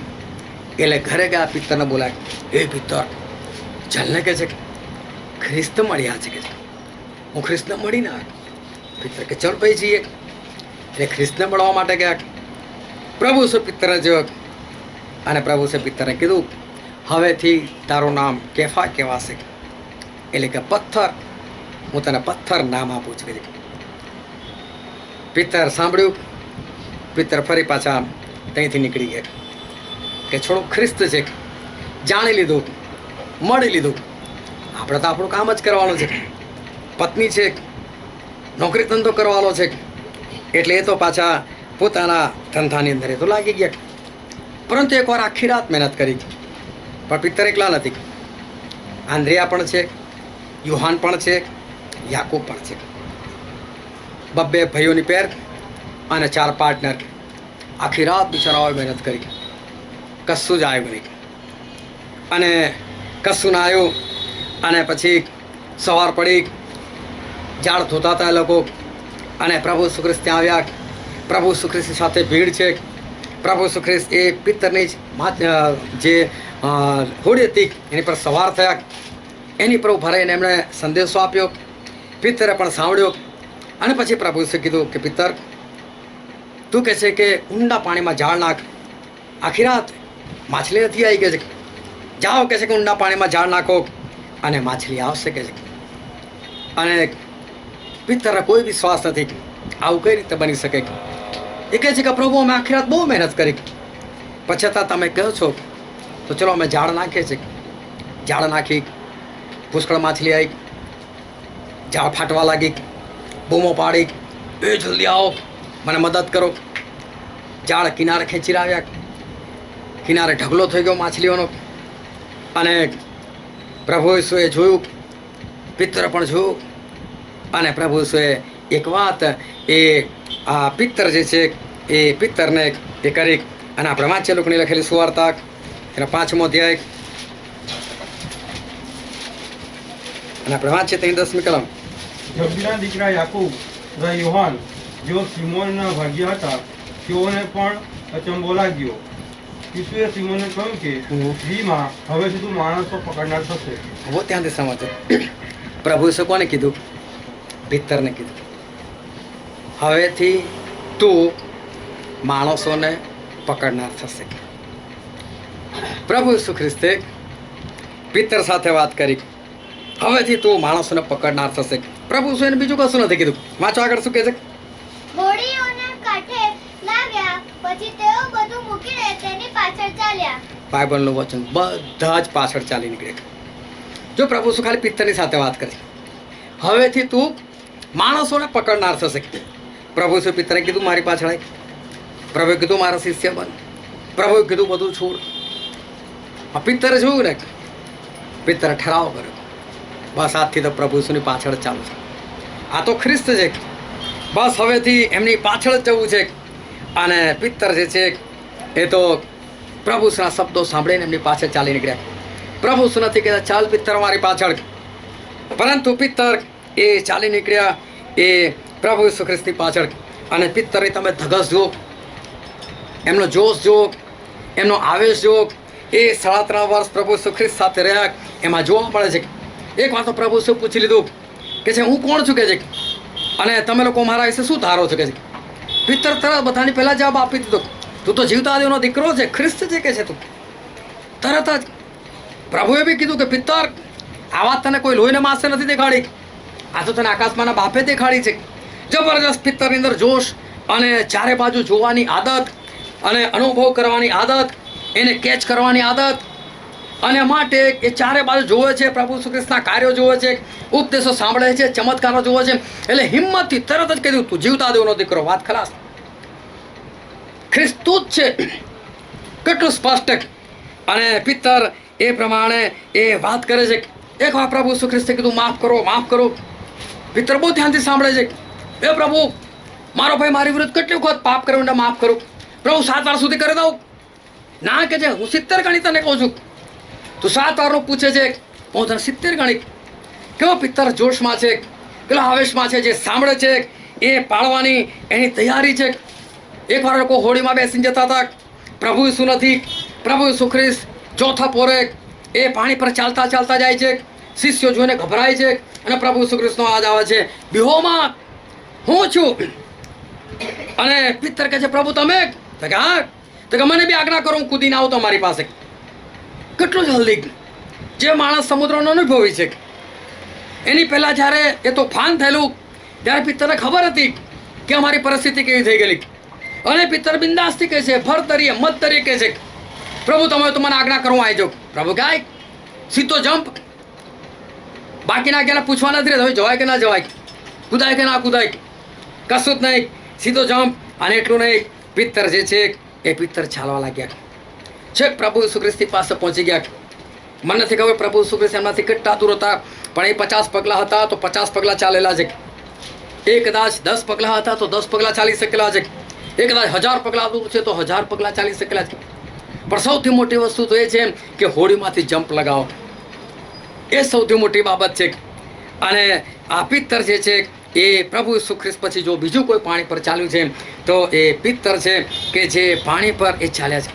એટલે ઘરે ગયા પિત્તરને બોલાય, એ પિત્તર ચાલને કે છે ખ્રિસ્ત મળ્યા છે કે છે. હું ખ્રિસ્તને મળીને આવ્યો. પિત્તર કે ચલ ભાઈ જઈએ. એટલે ખ્રિસ્તને મળવા માટે ગયા. પ્રભુ શું પિત્તરે જોયો, અને પ્રભુ છે પિત્તરને કીધું હવેથી તારું નામ કેફા કહેવાશે, એટલે કે પથ્થર, હું તને પથ્થર નામ આપું છું. પિત્તર સાંભળ્યું, પિત્તર ફરી પાછા ત્યાંથી નીકળી ગયા કે છોડો ખ્રિસ્ત છે, જાણી લીધું, મળી લીધું, આપણે તો આપણું કામ જ કરવાનું છે, પત્ની છે, નોકરી ધંધો કરવાનો છે, એટલે એ તો પાછા પોતાના ધંધાની અંદર એ તો લાગી ગયા. પરંતુ એકવાર આખી રાત મહેનત કરી. પણ પિત્તર એકલા નથી, આંદ્રિયા પણ છે, યુહાન પણ છે, યાકૂબ પણ છે. 2 ભાઈઓની પેર અને 4 પાર્ટનર. આખી રાત બિચારાઓએ મહેનત કરી, કશું જ આવ્યું નહીં. અને કશું ના આવ્યું. અને પછી સવાર પડી, ઝાડ ધોતા હતા એ લોકો, અને પ્રભુ ઈસુ ખ્રિસ્ત ત્યાં આવ્યા. પ્રભુ ઈસુ ખ્રિસ્ત સાથે ભીડ છે. પ્રભુ ઈસુ ખ્રિસ્ત એ પિત્તરની જે હોડી હતી એની પર સવાર થયા. એની પર ઉભા રહીને એમણે સંદેશો આપ્યો. પિત્તરે પણ સાંભળ્યો. અને પછી પ્રભુ ઈસુએ કીધું કે પિત્તર, તું કહે છે કે ઊંડા પાણીમાં ઝાડ નાખ, આખી રાત માછલી નથી આવી ગઈ છે, જાઓ કહે છે કે ઊંડા પાણીમાં ઝાડ નાખો અને માછલી આવશે કે છે. અને પિત્તરને કોઈ વિશ્વાસ નથી, આવું કઈ રીતે બની શકે. એ કહે છે કે પ્રભુ અમે આખી રાત બહુ મહેનત કરી, પછતા તમે કહો છો તો ચલો અમે ઝાડ નાખીએ છીએ. ઝાડ નાખી, પુષ્કળ માછલી આવી, ઝાડ ફાટવા લાગી, બૂમો પાડી, એ જલ્દી આવો, મને મદદ કરો. ઝાડ કિનારે ખેંચી લાવ્યા. કિનારે ઢગલો થઈ ગયો માછલીઓનો. અને પ્રભુ ઈસુએ જોયું, પિત્તરે પણ જોયું. અને પ્રભુ ઈસુએ એક વાત એ આ પિત્તર જે છે એ પિત્તરને એ કરી. અને આપણે વાંચીએ લોકોની લખેલી સુવાર્તા એનો 5મો અધ્યાય, અને આપણે વાંચીએ ત્યાં 10મી કલમ. જબદીના દીકરા યાકૂબ તથા યોહાન જેઓ સિમોનના ભાગ્યા હતા, તેઓને પણ અચંબો લાગ્યો. ઈસુએ સિમોનને કહ્યું કે વીમાં હવેથી તું માણસો પકડનાર થશે. હવે ત્યાંથી સમજો પ્રભુ ઈસુ કોને કીધું પિત્તરને કીધું, હવેથી તું માણસોને પકડનાર થશે. પ્રભુ ઈસુ ખ્રિસ્તે પિત્તર સાથે વાત કરી, હવેથી તું માણસોને પકડનાર થશે. પ્રભુ ઈસુ એને બીજું કશું નથી કીધું. વાંચો આગળ શું કહે છે? હોડીઓના કાંઠે લાવ્યા, પછી તેઓ બધું મૂકીને તેની પાછળ ચાલ્યા. બાઇબલનું વચન બધા જ પાછળ ચાલી નીકળે. જો પ્રભુ ઈસુ ખાલી પિત્તરની સાથે વાત કરે, હવેથી તું માણસોને પકડનાર થશે. પ્રભુ ઈસુ પિત્તરે કીધું મારી પાછળ આય. પ્રભુએ કીધું મારા શિષ્ય બન. પ્રભુએ કીધું બધું છોડ. આ પિત્તરે જોયું ને, પિત્તરે ઠરાવ કર્યો, બસ આજથી તો પ્રભુ ઈસુની પાછળ જ ચાલુ છે. આ તો ખ્રિસ્ત છે, બસ હવેથી એમની પાછળ જ જવું છે. અને પિત્તર જે છે એ તો પ્રભુ ઈસુના શબ્દો સાંભળીને એમની પાછળ ચાલી નીકળ્યા. પ્રભુ ઈસુ નથી કહેતા ચાલ પિત્તર મારી પાછળ, પરંતુ પિત્તર એ ચાલી નીકળ્યા એ પ્રભુ ઈસુ ખ્રિસ્તની પાછળ. અને પિત્તરે તમે ધગસ જુઓ, એમનો જોશ જુઓ, એમનો આવેશ જુઓ. એ 3.5 વર્ષ પ્રભુ ઈસુ ખ્રિસ્ત સાથે રહ્યા, એમાં જોવા મળે છે. એક વાર તો પ્રભુ ઈસુ પૂછી લીધું કે છે હું કોણ છું કે છે, અને તમે લોકો મારા વિશે શું ધારો છો કે છે. પિત્તર તરત બધાની પહેલાં જવાબ આપી દીધો, તું તો જીવતા દેવનો દીકરો છે, ખ્રિસ્ત છે કે છે તું. તરત જ પ્રભુએ બી કીધું કે પિત્તર, આ વાત તને કોઈ લોહીને માસે નથી દેખાડી, આ તો તને આકાશમાંના બાપે દેખાડી છે. જબરજસ્ત પિત્તરની અંદર જોશ અને ચારે બાજુ જોવાની આદત અને અનુભવ કરવાની આદત, એને કેચ કરવાની આદત. અને માટે એ ચારે બાજુ જોવે છે, પ્રભુ ઈસુ ખ્રિસ્તના કાર્યો જોવે છે, ઉપદેશો સાંભળે છે, ચમત્કારો જોવે છે. એટલે હિંમતથી તરત જ કીધું તું જીવતા દેવનો દીકરો, વાત ખલાસ, ખ્રિસ્ત તું જ છે. કેટલું સ્પષ્ટ. અને પિત્તર એ પ્રમાણે એ વાત કરે છે. એક વાર પ્રભુ ઈસુ ખ્રિસ્તે કીધું માફ કરો, માફ કરો. પિત્તર બહુ ધ્યાનથી સાંભળે છે. એ પ્રભુ, મારો ભાઈ મારી વિરુદ્ધ કેટલી વખત પાપ કર્યું ને માફ કરું. પ્રભુ 7 વાર સુધી કરી દઉં? ના કે છે, હું 70 ગણી તને કહું છું. તું 7 વારનું પૂછે છે, હું તને 70 ગણી. કેવો પિત્તર જોશમાં છે, કેટલા આવેશમાં છે, જે સાંભળે છે એ પાળવાની એની તૈયારી છે. એકવાર લોકો હોડીમાં બેસીને જતા હતા, પ્રભુ ઈસુ નથી. પ્રભુ ઈસુ ખ્રિસ્ત ચોથા પોરે એ પાણી પર ચાલતા ચાલતા જાય છે. શિષ્યો જોઈને ગભરાય છે અને પ્રભુ ઈસુ ખ્રિસ્તનો અવાજ આવે છે, બેહોમાં હું છું. અને પિત્તર કહે છે પ્રભુ તમે? તો કે હા. તો કે મને બી આજ્ઞા કરો, હું કૂદીને આવું તમારી પાસે. કેટલું જલ્દી. જે માણસ સમુદ્રનો અનુભવી છે, એની પહેલાં જ્યારે એ તોફાન થયેલું ત્યારે પિત્તરને ખબર હતી કે અમારી પરિસ્થિતિ કેવી થઈ ગયેલી. અને પિત્તર બિંદાસથી કહે છે, ભર તરીએ મત તરીએ કહે છે, પ્રભુ તમે તો મને આજ્ઞા કરો આવી જાઉં. પ્રભુ ગાય સીધો જમ્પ. બાકીના ક્યાંને પૂછવા નથી રહેતો, જવાય કે ના જવાય, કૂદાય કે ના કૂદાય, કશું જ નહીં, સીધો જમ્પ. અને એટલું નહીં, પિત્તર જે છે એ પિત્તર ચાલવા લાગ્યા, છેક પ્રભુ ઈસુ ખ્રિસ્તની પાસે પહોંચી ગયા. મને નથી ખબર પ્રભુ ઈસુ ખ્રિસ્ત એમનાથી કેટલા દૂર હતા, પણ એ 50 પગલાં હતા તો 50 પગલાં ચાલેલા છે. એ કદાચ 10 પગલાં હતા તો 10 પગલાં ચાલી શકેલા છે. એ કદાચ 1000 પગલાં દૂર છે તો 1000 પગલાં ચાલી શકેલા છે. પણ સૌથી મોટી વસ્તુ તો એ છે કે હોડીમાંથી જમ્પ લગાવો, એ સૌથી મોટી બાબત છે. અને આ પિત્તર જે છે એ પ્રભુ ઈસુ ખ્રિસ્ત પછી જો બીજું કોઈ પાણી પર ચાલ્યું છે તો એ પિત્તર છે કે જે પાણી પર એ ચાલ્યા છે.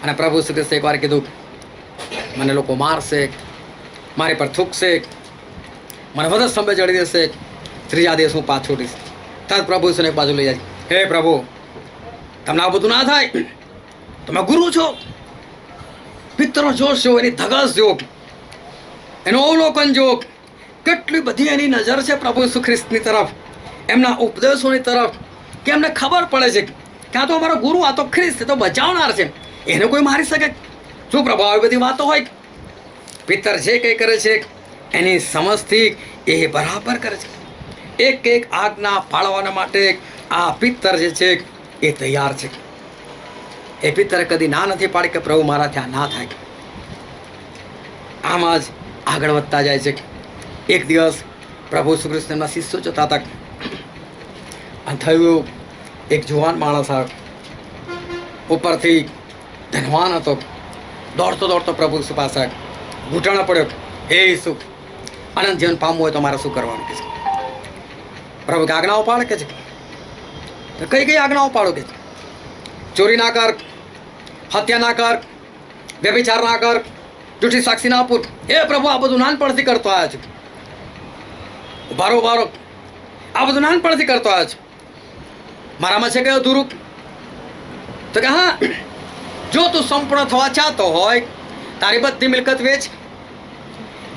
અને પ્રભુ ઈસુ ખ્રિસ્તે એકવાર કીધું મને લોકો મારશે, મારી પર થૂકશે, મને વધુ સમય જડી દેશે, 3જા દિવસ હું પાછો ઉઠીશ. તરત પ્રભુ ઈસુને એક બાજુ લઈ જાય, હે પ્રભુ તમને આ બધું ના થાય, તમે ગુરુ છો. પિત્તરનો જોશ જો, એની ધગસ જો, એનું અવલોકન જો, કેટલી બધી એની નજર છે પ્રભુ ઈસુ ખ્રિસ્તની તરફ, એમના ઉપદેશોની તરફ, કે એમને ખબર પડે છે કે આ તો અમારો ગુરુ, આ તો ખ્રિસ્ત, તો બચાવનાર છે, એને કોઈ મારી શકે શું? પ્રભુ આવી બધી વાતો હોય. પિત્તર જે કંઈ કરે છે એની સમજથી એ બરાબર કરે છે. એક એક આજ્ઞા પાળવાના માટે આ પિત્તર જે છે એ તૈયાર છે. એ પિત્તરે કદી ના નથી પાડી કે પ્રભુ મારાથી આ ના થાય. આમ જ આગળ વધતા જાય છે. એક દિવસ પ્રભુ ઈસુ ખ્રિસ્તના શિષ્યો જતા હતા અને થયું એક જુવાન માણસ આવ્યો, ઉપરથી ધનવાન હતો, દોડતો દોડતો પ્રભુ ઈસુ પાસે ઘૂંટણ પડ્યો, હે ઈસુ અનંત જીવન પામવું હોય તો મારે શું કરવાનું કે છે? પ્રભુ કે આજ્ઞાઓ પાડે કે છે. કઈ કઈ આજ્ઞાઓ પાડો કે છે? ચોરી ના કર, હત્યા ના કર, વ્યભિચાર ના કર, જૂઠી સાક્ષી ના પૂર. એ પ્રભુ આ બધું નાનપણથી કરતો આવ્યા છે. બારો આ બધું નાનપણથી કરતો આવ્યો છું. મારામાં છે કે અધૂરું? તો કે હા, જો તું સંપૂર્ણ થવા ચાહતો હોય, તારી બધી મિલકત વેચ,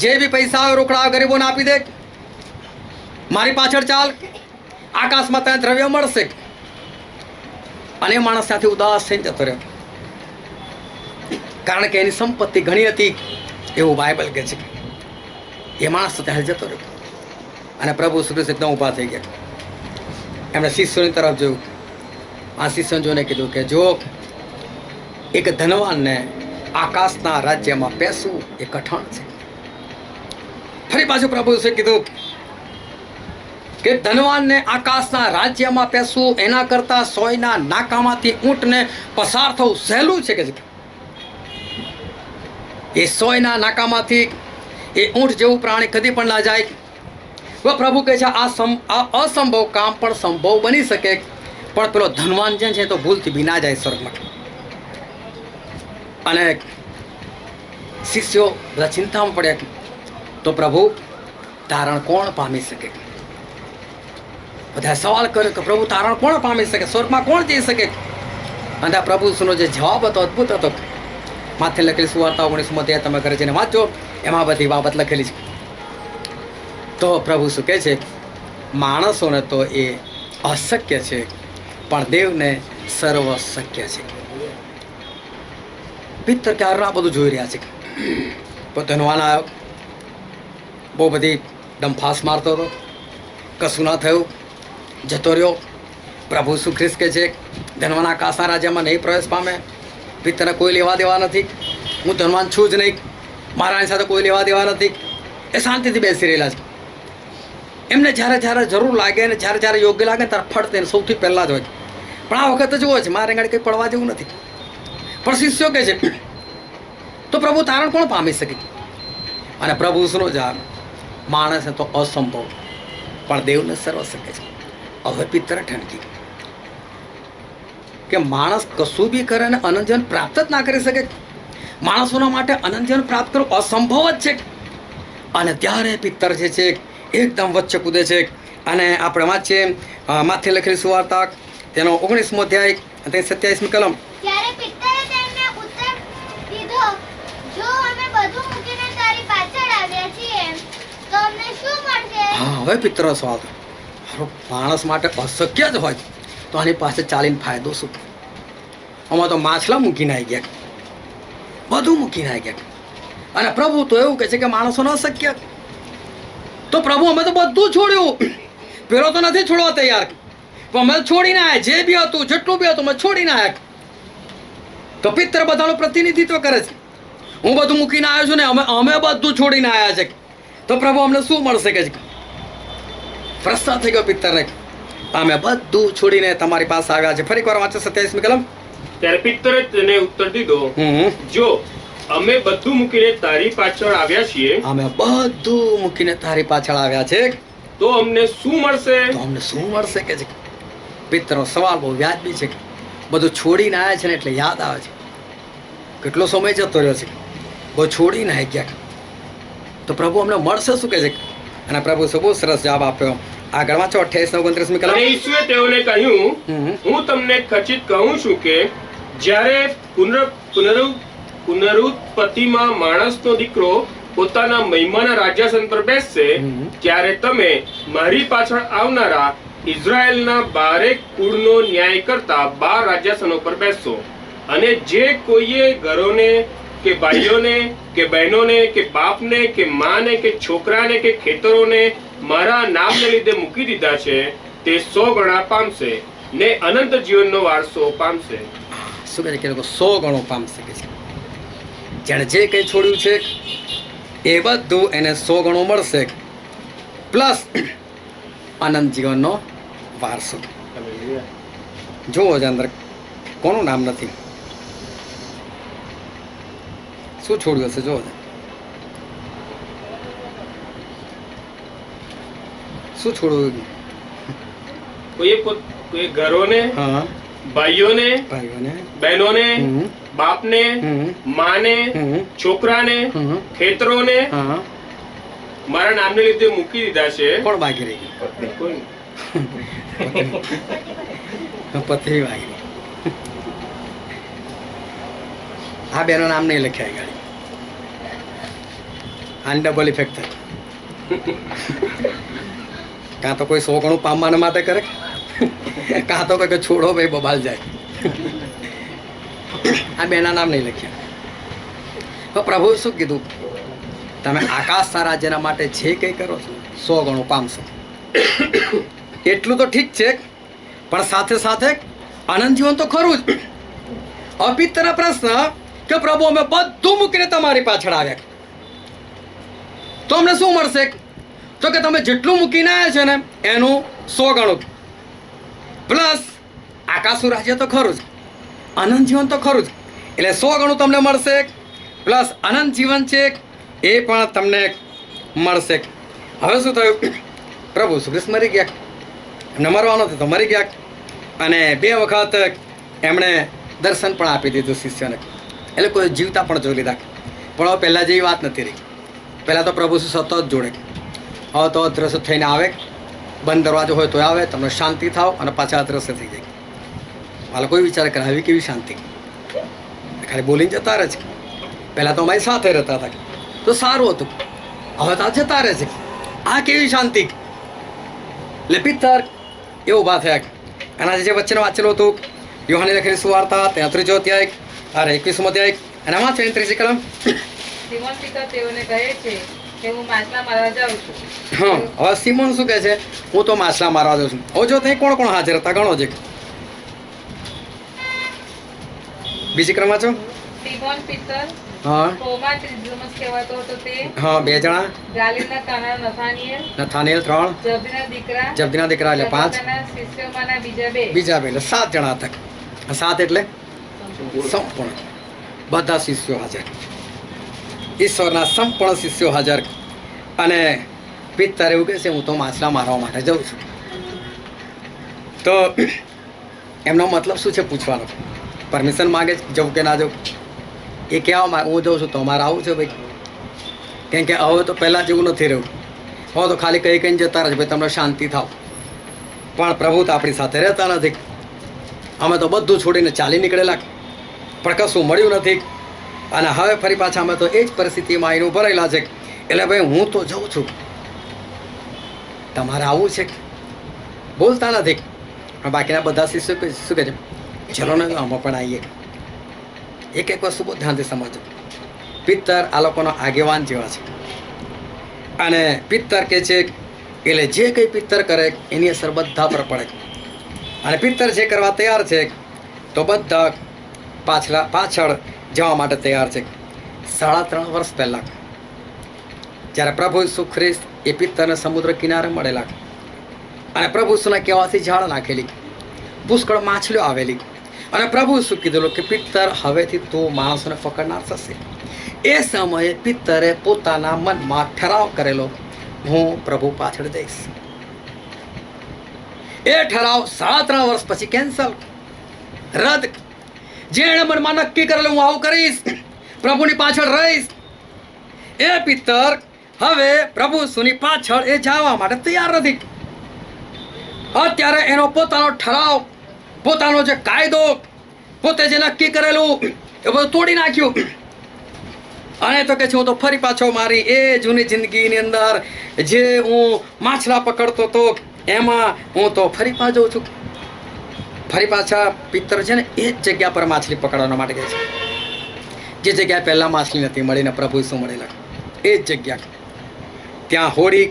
જે બી પૈસા હોય રોકડા ગરીબોને આપી દે, મારી પાછળ ચાલ, આકાશમાં ત્યાં દ્રવ્ય મળશે. અને એ માણસ ત્યાંથી ઉદાસ થઈને જતો રહ્યો, કારણ કે એની સંપત્તિ ઘણી હતી એવું બાઇબલ કહે છે. એ માણસ તો ત્યાં જતો રહ્યો. અને પ્રભુ શ્રી કૃષ્ણ એકદમ ઊભા થઈ ગયા. એમણે શિષ્યોની તરફ જોયું. આ શિષ્યોને જોઈને કીધું કે જો એક ધનવાનને આકાશના રાજ્યમાં બેસવું એ કઠણ છે. ફરી પાછું પ્રભુ શ્રી કીધું કે ધનવાનને આકાશના રાજ્યમાં બેસવું એના કરતાં સોયના નાકામાંથી ઊંટને પસાર થવું સહેલું છે. કે એ સોયના નાકામાંથી એ ઊંટ જેવું પ્રાણી કદી પણ ના જાય. પ્રભુ કહે છે આ અસંભવ કામ પણ સંભવ બની શકે, પણ પેલો ધનવાન જે છે તો ભૂલથી બી ના જાય સ્વર્ગમાં. અને શિષ્યો બધા ચિંતામાં પડ્યા, તો પ્રભુ તારણ કોણ પામી શકે? બધા સવાલ કર્યો કે પ્રભુ તારણ કોણ પામી શકે, સ્વર્ગમાં કોણ જઈ શકે? અને આ પ્રભુનો જે જવાબ હતો અદ્ભુત હતો. માથે લખેલી સુવાર્તા 19 તમે ઘરે જઈને વાંચો, એમાં બધી બાબત લખેલી છે. તો પ્રભુ શું કહે છે, માણસોને તો એ અશક્ય છે, પણ દેવને સર્વ શક્ય છે. પિત્તર ક્યારે આ બધું જોઈ રહ્યા છે. ધનવાન આવ્યો, બહુ બધી ડંફાસ મારતો હતો, કશું ના થયું, જતો રહ્યો. પ્રભુ શું ખ્રિસ્ત કહે છે, ધનવાન આકાશના રાજ્યમાં નહીં પ્રવેશ પામે. પિત્તરને કોઈ લેવા દેવા નથી. હું ધનવાન છું જ નહીં, મારાની સાથે કોઈ લેવા દેવા નથી. એ શાંતિથી બેસી રહેલા છે. એમને જ્યારે જ્યારે જરૂર લાગે ને જ્યારે જ્યારે યોગ્ય લાગે ત્યારે ફટ તેને સૌથી પહેલાં જ હોય. પણ આ વખતે જુઓ છે મારે આગળ કંઈ પડવા જેવું નથી. પણ શિષ્યો કહે છે તો પ્રભુ તારણ કોણ પામી શકે? અને પ્રભુ શું જવાબ, માણસને તો અસંભવ, પણ દેવને સર્વ શકે છે. હવે પિત્તર ઠણકી કે માણસ કશું બી કરે અને અનંત જીવન પ્રાપ્ત જ ના કરી શકે. માણસોના માટે અનંત જીવન પ્રાપ્ત કરવું અસંભવ જ છે. અને ત્યારે પિત્તર જે છે એકદમ વચ્ચે કૂદે છે. અને આપણે વાંચીએ માથે લખેલી સુવાર્તા તેનો 19મો અધ્યાય અને 27મી કલમ. ત્યારે પિત્તરે તેમને ઉત્તર દીધો, જો અમે બધું મૂકીને તારી પાછળ આવ્યા છીએ તો અમને શું મળશે? હા, હવે પિત્તરનો સવાલ હતો. માણસ માટે અશક્ય જ હોય તો આની પાસે ચાલીને ફાયદો શું? આમાં તો માછલા મૂકીને આવી ગયા, બધું મૂકીને આવી ગયા. અને પ્રભુ તો એવું કહે છે કે માણસોને અશક્ય. તો પ્રભુ અમે તો બધું છોડ્યું. પેલો તો નથી છોડવા તૈયાર, પણ અમે છોડીને આવ્યા. જે બી હતું જેટલું બી હતું અમે છોડીને આવ્યા. તો પિત્તર બધાનું પ્રતિનિધિત્વ કરે છે. હું બધું મૂકીને આવ્યો છું ને અમે બધું છોડીને આવ્યા છે. તો પ્રભુ અમને શું મળશે? કે પ્રશ્ન થઈ ગયો પિત્તરને, અમે બધું છોડીને તમારી પાસે આવ્યા છે. ફરી વાર વાંચો 27મી કલમ. ત્યારે પિત્તરે તેને ઉત્તર દીધો, જો અમે બધું મૂકીને તારી પાછળ આવ્યા છીએ, અમે બધું મૂકીને તારી પાછળ આવ્યા છે, તો અમને શું મળશે? તો અમને શું મળશે? કે છે પિત્તરનો સવાલ બહુ વ્યાજબી છે. બધું છોડીને આવ્યા છે ને એટલે યાદ આવે છે કેટલો સમય જતો રહ્યો છે. બહુ છોડીને આવી ગયા. તો પ્રભુ અમને મળશે શું? કે છે. અને પ્રભુ બહુ સરસ જવાબ આપ્યો. આગળ વાંચો 28-29મી કલમ. અને ઈસુએ તેઓને કહ્યું, હું તમને ખચિત કહું છું કે જ્યારે પુનરુત્પત્તિમાં માણસનો દીકરો પોતાના મહિમાના રાજ્યાસન પર બેસશે, ત્યારે તમે મારી પાછળ આવનારા ઇઝરાયેલના 12 કુળનો ન્યાય કરતા 12 રાજ્યાસનો પર બેસશો. અને જે કોઈએ ઘરોને કે ભાઈઓને કે બહેનોને કે બાપને કે માને કે છોકરાને કે ખેતરોને મારા નામને લીધે મૂકી દીધા છે, તે 100 ગણા પામશે ને અનંત જીવનનો વારસો પામશે. શું કહે છે? 100 ગણો પામશે. કે છે જેણે જે કંઈ છોડ્યું છે એ બધું એને 100 ગણું મળશે, પ્લસ અનંત જીવનનો વારસો. જુઓ છે અંદર કોનું નામ નથી, શું છોડ્યું હશે? જુઓ શું છોડ્યું? કોઈ ઘરોને, હા, ભાઈઓને, ભાઈઓને, બહેનોને, બાપને, માને, છોકરાને, ખેતરોને હા, મારા નામને લીધે મૂકી દીધા છે. કોણ બાકી રહી ગયું? પથરી વાગી. આ બેનું નામ નહીં લખ્યા ગાડી. આની ડબલ ઇફેક્ટ થાય. કાં તો કોઈ 100 ગણું પામવાના માટે કરે, કાં તો કોઈ છોડો ભાઈ બબાલ જાય. આ બેના નામ નહીં લખ્યા. તો પ્રભુ શું કીધું? તમે આકાશના રાજ્યના માટે જે કંઈ કરો છો 100 ગણું પામશો. એટલું તો ઠીક છે, પણ સાથે સાથે આનંદ જીવન તો ખરું જ. અપિત્તર પ્રશ્ન કે પ્રભુ અમે બધું મૂકીને તમારી પાછળ આવ્યા, તો અમને શું મળશે? તો કે તમે જેટલું મૂકીને આવ્યા છે ને એનું 100 ગણું પ્લસ આકાશનું રાજ્ય તો ખરું જ, અનંત જીવન તો ખરું જ. એટલે 100 ગણું તમને મળશે, પ્લસ અનંત જીવન છે એ પણ તમને મળશે. હવે શું થયું? પ્રભુ શ્રી કૃષ્ણ મરી ગયા. એમને મરવાનો હતો તો મરી ગયા, અને 2 વખત એમણે દર્શન પણ આપી દીધું શિષ્યોને. એટલે કોઈ જીવતા પણ જોઈ લીધા. પણ હવે પહેલાં જેવી વાત નથી રહી. પહેલાં તો પ્રભુ સતત જોડે. હવે તો અદ્રશ્ય થઈને આવે, બંધ દરવાજો હોય તો આવે, તમને શાંતિ થાવ અને પાછા અદ્રશ્ય થઈ જાય. હાલ કોઈ વિચાર કરે આવી કેવી શાંતિ? ખાલી બોલીને જતા રહે છે. પહેલાં તો અમારી સાથે રહેતા હતા તો સારું હતું, હવે તો આ જતા રહે છે. આ કેવી શાંતિ? એટલે પિત્તર એ ઊભા થયા. એના જે વચ્ચેનો વાંચેલું હતું યોહાનની લખેલી સુવાર્તા 33 અધ્યાય અરે 21મો અધ્યાય, અને આમાં 33 કલમ. સિમોન પિતર તેઓને કહે છે કે હું માછલા મારવા જાઉં છું. હા, હવે સિમોન શું કહે છે? હું તો માછલા મારવા જાઉં છું. હવે જો ત્યાં કોણ કોણ હાજર હતા ગણો છે. બીજી ક્રમ વાંચો. સિમોન પિતર, હા તોમા ત્રિદિમસ કહેવાતો હતો તે, હા 2 જણા, ગાલિલના કાના નથાનિએલ, નથાનિએલ 3, જબદીના દીકરા, જબદીના દીકરા એટલે 5, પોતાના શિષ્યોમાંના બીજા 2. બીજા 2 એટલે 7 જણા હતા. 7 એટલે સંપૂર્ણ બધા શિષ્યો હાજર, ઈશ્વરના સંપૂર્ણ શિષ્યો હાજર. અને પિત્તર એવું કહે છે હું તો માછલા મારવા માટે જાઉં છું. તો એમનો મતલબ શું છે પૂછવાનો? પરમિશન માગે છે જવું કે ના જવું? એ કહેવા હું જાઉં છું તો અમારે આવું છે ભાઈ, કેમ કે હવે તો પહેલાં જેવું નથી રહ્યું. હવે તો ખાલી કહી કહીને જતા રહે ભાઈ તમને શાંતિ થાવ. પણ પ્રભુ તો આપણી સાથે રહેતા નથી. અમે તો બધું છોડીને ચાલી નીકળેલા, પણ કશું મળ્યું નથી. અને હવે ફરી પાછા અમે તો એ જ પરિસ્થિતિમાં આવીને ઉભા રહેલા છે. એટલે ભાઈ હું તો જાઉં છું, તમારે આવું છે? બોલતા નથી. પણ બાકીના બધા શિષ્યો શું કહે છે? ચલો ને અમે પણ આવીએ. એક વસ્તુ બહુ ધ્યાનથી સમજો. પિત્તર આ લોકોનો આગેવાન જેવા છે, અને પિત્તર કહે છે એટલે જે કંઈ પિત્તર કરે એની અસર બધા પર પડે. અને પિત્તર જે કરવા તૈયાર છે તો બધા પાછળ જવા માટે તૈયાર છે. 3.5 વર્ષ પહેલાં જ્યારે પ્રભુ ઈસુ ખ્રિસ્ત એ પિત્તરને સમુદ્ર કિનારે મળેલા, અને પ્રભુ ઈસુના કહેવાથી ઝાડ નાખેલી, પુષ્કળ માછલીઓ આવેલી, અને પ્રભુ ઈસુ કીધેલું કે પિત્તર હવેથી તું માણસોને પકડનાર થશે. એ સમયે પિત્તરે પોતાના મનમાં ઠરાવ કરેલો હું પ્રભુ પાછળ જઈશ. એ ઠરાવ 3.5 વર્ષ પછી કેન્સલ, રદ. જેણે મનમાં નક્કી કરેલું હું આવું કરીશ, પ્રભુની પાછળ રહીશ, એ પિત્તર હવે પ્રભુ ઈસુની પાછળ એ જવા માટે તૈયાર નથી. અત્યારે એનો પોતાનો ઠરાવ, પોતાનો જે કાયદો, પોતે જે નક્કી કરેલું એ બધું તોડી નાખ્યું. અને તો કે છે હું તો ફરી પાછો મારી એ જૂની જિંદગીની અંદર જે હું માછલા પકડતો હતો એમાં હું તો ફરી પાછો જાઉં છું. ફરી પાછા પિત્તર છે ને એ જ જગ્યા પર માછલી પકડવા માટે કહે છે, જે જગ્યાએ પહેલાં માછલી નથી મળીને પ્રભુ ઈસુ મળેલા એ જ જગ્યા. ત્યાં હોડી,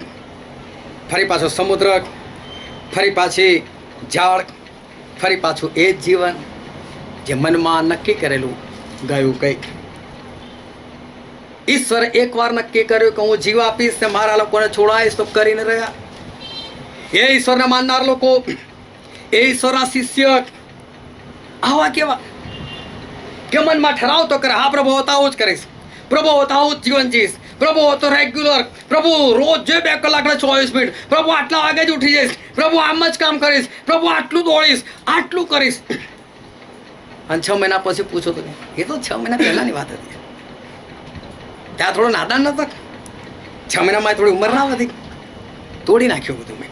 ફરી પાછો સમુદ્ર, ફરી પાછી ઝાડ, ફરી પાછું એ જ જીવન જે મનમાં નક્કી કરેલું ગયું કંઈક. ઈશ્વરે એકવાર નક્કી કર્યું કે હું જીવ આપીશ ને મારા લોકોને છોડાવીશ, તો કરીને રહ્યા. એ ઈશ્વરને માનનાર લોકો, એ ઈશ્વરના શિષ્ય આવા કેવા કે મનમાં ઠરાવ તો કરે, હા પ્રભુ હોતા હું જ કરીશ, પ્રભુ હોતા હું જ જીવન જીવીશ, પ્રભુ તો રેગ્યુલર, પ્રભુ રોજ જે 2 કલાકને 24 મિનિટ, પ્રભુ આટલા વાગે જ ઉઠી જઈશ, પ્રભુ આમ જ કામ કરીશ, પ્રભુ આટલું દોડીશ, આટલું કરીશ. અને 6 મહિના પછી પૂછો તો એ તો 6 મહિના પહેલાની વાત હતી. ત્યાં થોડો નાદાન નતો, 6 મહિનામાં થોડી ઉંમર ના હતી, તોડી નાખ્યું બધું મેં.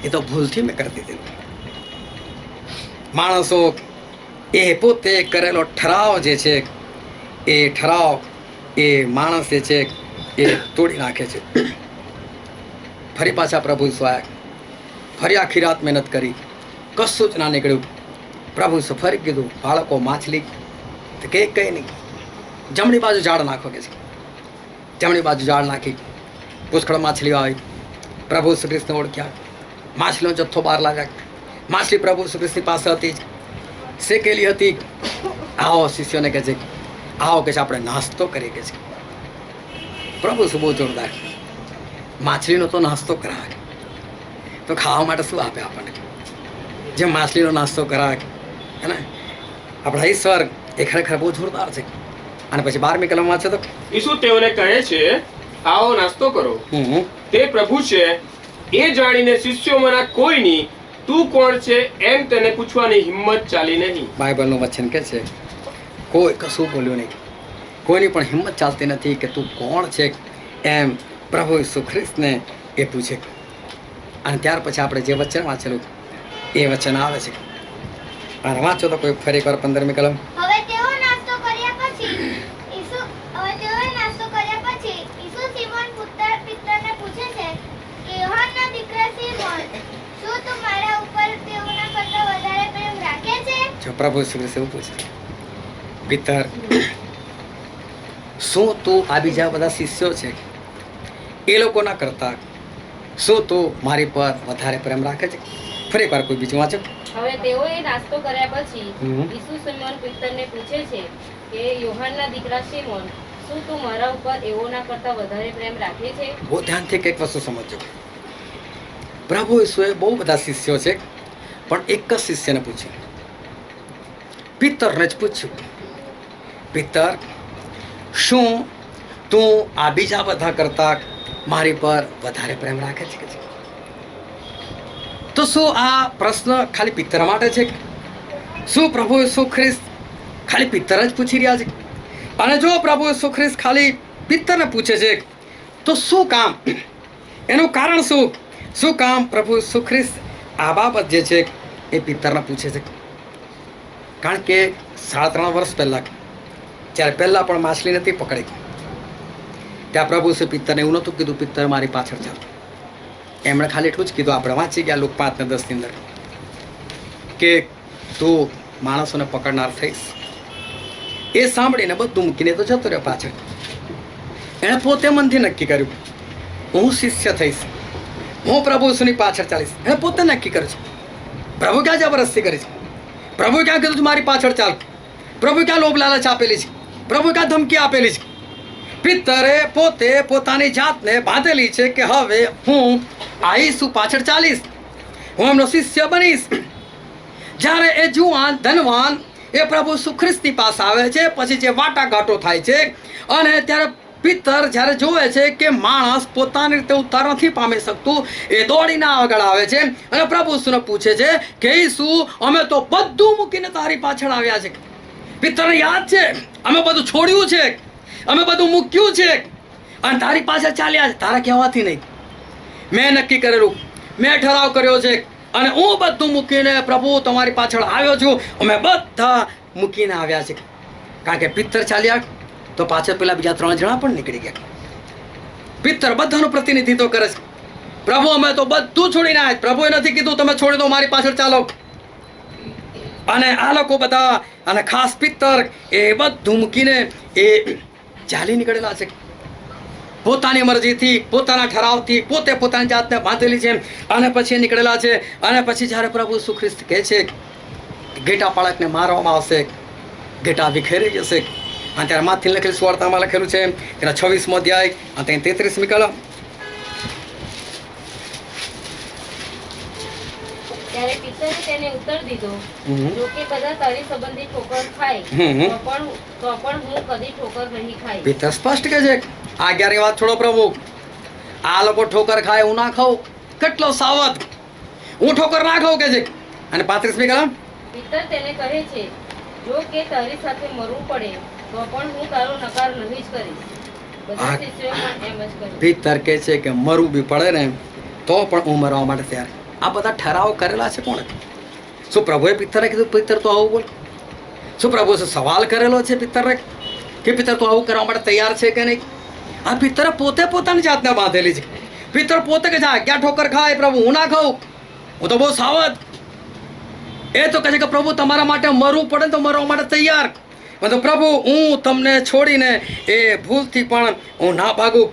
એ તો ભૂલથી મેં કરી દીધેલું. માણસો એ પોતે કરેલો ઠરાવ જે છે એ ઠરાવ એ માણસ જે છે એ તોડી નાખે છે. ફરી પાછા પ્રભુ ઈસુ આવ્યા, ફરી આખી રાત મહેનત કરી, કશું જ ના નીકળ્યું. પ્રભુ ઈસુ ફરી કીધું, બાળકો માછલી તો કે કંઈ નહીં, જમણી બાજુ ઝાડ નાખો કે છે. જમણી બાજુ ઝાડ નાખી, પુષ્કળ માછલીઓ આવી. પ્રભુ ઈસુ ખ્રિસ્તને ઓળખ્યા, માછલીનો જથ્થો બહાર લાવ્યા. માછલી પ્રભુ ઈસુ ખ્રિસ્તની પાસે હતી, શેકેલી હતી. આવો શિષ્યોને કહે છે, આવો કે છે આપણે નાસ્તો કરીએ કે છે. પ્રભુ ઈસુ બહુ જોરદાર, માછલીનો તો નાસ્તો કરાવે તો ખાવા માટે શું આપે આપણને? જેમ માછલીનો નાસ્તો કરાવે હે ને, આપણા ઈશ્વર એ ખરેખર બહુ જોરદાર છે. અને પછી 12મી કલમમાં છે તો ઈસુ તેઓને કહે છે, આવો નાસ્તો કરો. તે પ્રભુ છે એ જાણીને શિષ્યોમાંના કોઈની તું કોણ છે એમ તેને પૂછવાની હિંમત ચાલી નહીં. બાઇબલનું વચન કહે છે, કોઈ કશું બોલ્યું નહીં, કોઈની પણ હિંમત ચાલતી નથી કે તું કોણ છે એમ પ્રભુ ઈસુ ખ્રિસ્તને એ પૂછે. અને ત્યાર પછી આપણે જે વચન વાંચેલું એ વચન આવે છે. અને વાંચો તો કોઈ ફરી એકવાર 15મી કલમ. હવે તેઓએ નાસ્તો કર્યા પછી ઈસુ સિમોન પિત્તરને પૂછે છે કે યોહાનના દીકરા સિમોન, શું તું મારા ઉપર તેઓના કરતા વધારે પ્રેમ રાખે છે? જો પ્રભુ ઈસુ ખ્રિસ્ત એવું પૂછે, પિત્તર શું તું આ બીજા બધા શિષ્યો છે એ લોકોના કરતા શું તું મારી પર વધારે પ્રેમ રાખે છે? ફરી એકવાર કોઈ બીજું વાંચો. હવે તેઓએ નાસ્તો કર્યા પછી હમ. ઈસુ સિમોન પિત્તરને પૂછે છે કે યોહાનના દીકરા સિમોન, શું તું મારા ઉપર એઓના કરતા વધારે પ્રેમ રાખે છે? બહુ ધ્યાનથી કંઈક વસ્તુ સમજજો. પ્રભુ ઈસુએ બહુ બધા શિષ્યો છે, પણ એક જ શિષ્યને પૂછ્યું, પિત્તરને જ પૂછ્યું, પિત્તર શું તું આ બીજા બધા કરતા મારી પર વધારે પ્રેમ રાખે છે કે છે? તો શું આ પ્રશ્ન ખાલી પિત્તર માટે છે? શું પ્રભુ ઈસુ ખ્રિસ્ત ખાલી પિત્તર જ પૂછી રહ્યા છે? અને જો પ્રભુ ઈસુ ખ્રિસ્ત ખાલી પિત્તરને પૂછે છે તો શું કામ, એનું કારણ શું કામ પ્રભુ ઈસુ ખ્રિસ્ત આ બાબત જે છે એ પિત્તરને પૂછે છે? કારણ કે 3.5 વર્ષ પહેલાં જ્યારે પહેલાં પણ માછલી નથી પકડી, ત્યાં પ્રભુ ઈસુ પિત્તરને એવું નહોતું કીધું, પિત્તર મારી પાછળ ચાલ. એમણે ખાલી એટલું જ કીધું, આપણે વાંચી ગયા લુક 5:10 અંદર કે તું માણસોને પકડનાર થઈશ. એ સાંભળીને બધું મૂકીને તો જતો રહ્યો પાછળ. એણે પોતે મનથી નક્કી કર્યું, હું શિષ્ય થઈશ, હું પ્રભુ ઈસુની પાછળ ચાલીશ. એણે પોતે નક્કી કર્યું છે. પ્રભુ ક્યાં જબરદસ્તી કરી છે? પ્રભુ ક્યાં કીધું મારી પાછળ ચાલ? પ્રભુ ક્યાં લોભ લાલચ આપેલી છે? પ્રભુ ક્યાં ધમકી આપેલી છે? પિત્તરે પોતે પોતાની જાતને બાંધેલી છે કે હવે હું આ ઈસુ પાછળ ચાલીશ, હું એમનો શિષ્ય બનીશ. જ્યારે એ જુવાન ધનવાન એ પ્રભુ ઈસુ ખ્રિસ્તની પાસે આવે છે, પછી જે વાટાઘાટો થાય છે, અને ત્યારે પિત્તર જ્યારે જોવે છે કે માણસ પોતાની રીતે ઉદ્ધાર નથી પામી શકતું, એ દોડીને આગળ આવે છે અને પ્રભુ ઈસુને પૂછે છે કે ઈસુ, અમે તો બધું મૂકીને તારી પાછળ આવ્યા છે. પિત્તરને યાદ છે, અમે બધું છોડ્યું છે, અમે બધું મૂક્યું છે અને તારી પાછળ ચાલ્યા છે. તારા કહેવાથી નહીં, મેં નક્કી કરેલું, મેં ઠરાવ કર્યો છે અને હું બધું મૂકીને પ્રભુ તમારી પાછળ આવ્યો છું. અમે બધા મૂકીને આવ્યા છે. કારણ કે પિત્તર ચાલ્યા તો પાછળ પેલા બીજા 3 જણા પણ નીકળી ગયા. પિત્તર બધાનું પ્રતિનિધિત્વ કરે છે. પ્રભુ અમે તો બધું છોડીને આવ્યા. પ્રભુએ નથી કીધું તમે છોડી દો, મારી પાછળ ચાલો. અને આ લોકો બધા, અને ખાસ પિત્તર એ બધું મૂકીને એ ચાલી નીકળેલા છે. પોતાની મરજીથી, પોતાના ઠરાવથી, પોતે પોતાની જાતને બાંધેલી છે અને પછી નીકળેલા છે. અને પછી જ્યારે પ્રભુ ઈસુ ખ્રિસ્ત કહે છે ઘેટા પાળકને મારવામાં આવશે, ઘેટા વિખેરી જશે, અને ત્યારે માથી લખેલું સુવાર્તામાં લખેલું છે તેના 26મો અધ્યાય અને 33મી કલમ. ત્યારે પિત્તરે તેને ઉત્તર દીધો, જો કે બધા તારી સંબંધી ઠોકર ખાય તો પણ હું કદી ઠોકર નહીં ખાઈ. પિત્તર સ્પષ્ટ કહે છે, આજ્ઞાની વાત છોડો પ્રભુ, આ લોકો ઠોકર ખાય હું ના ખાઉં. કેટલો સાવધ, હું ઠોકર ના ખાઉં કે છે. અને 35મી કલમ. પિત્તર તેને કહે છે, જો કે તારી સાથે મરવું પડે તો પણ હું તારો નકાર નહીં જ કરીશ. બધા શિષ્યોએ પણ એમ જ કર્યું. પિત્તર કહે છે કે મરવું બી પડે ને તો પણ હું મરવા માટે તૈયાર. આ બધા ઠરાવ કરેલા છે કોણે? શું પ્રભુએ પિત્તરને કીધું પિત્તર તો આવું બોલ? શું પ્રભુએ સવાલ કરેલો છે પિત્તરને કે પિત્તર તો આવું કરવા માટે તૈયાર છે કે નહીં? આ પિત્તરે પોતે પોતાની જાતને બાંધેલી છે. પિત્તર પોતે કે ક્યાં ઠોકર ખાય પ્રભુ, હું ના ખાઉં, હું તો બહુ સાવધ. એ તો કહે છે કે પ્રભુ તમારા માટે મરવું પડે તો મરવા માટે તૈયાર. તો પ્રભુ હું તમને છોડીને એ ભૂલથી પણ હું ના ભાગું.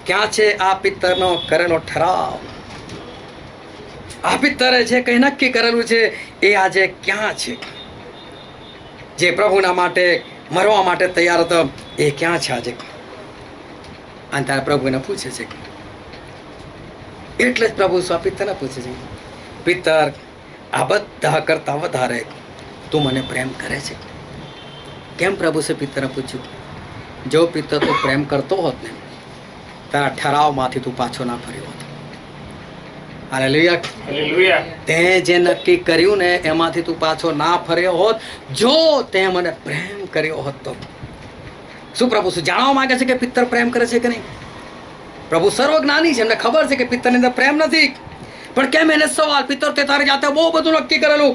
ક્યાં છે આ પિત્તરનો કરેલો ઠરાવ? આ પિત્તરે જે કંઈ નક્કી કરેલું છે એ આજે ક્યાં છે? જે પ્રભુના માટે મરવા માટે તૈયાર હતો એ ક્યાં છે આજે? અને ત્યારે પ્રભુ એને પૂછે છે. એટલે જ પ્રભુ શું આ પિત્તરને પૂછે છે, પિત્તર આ બધા કરતા વધારે તું મને પ્રેમ કરે છે? કેમ પ્રભુ છે પિત્તરે પૂછ્યું? જો પિત્તર તું પ્રેમ કરતો હોત ને તારા ઠરાવમાંથી તું પાછો ના ફર્યો હોત. હાલેલુયા. હાલેલુયા. તે જે નક્કી કર્યું ને એમાંથી તું પાછો ના ફર્યો હોત, જો તે મને પ્રેમ કર્યો હોત તો. શું પ્રભુ શું જાણવા માંગે છે કે પિત્તર પ્રેમ કરે છે કે નહીં? પ્રભુ સર્વજ્ઞાની છે, એમને ખબર છે કે પિત્તરની અંદર પ્રેમ નથી. પણ કેમ એને સવાલ? પિત્તર તે તારી જાતે બહુ બધું નક્કી કરેલું,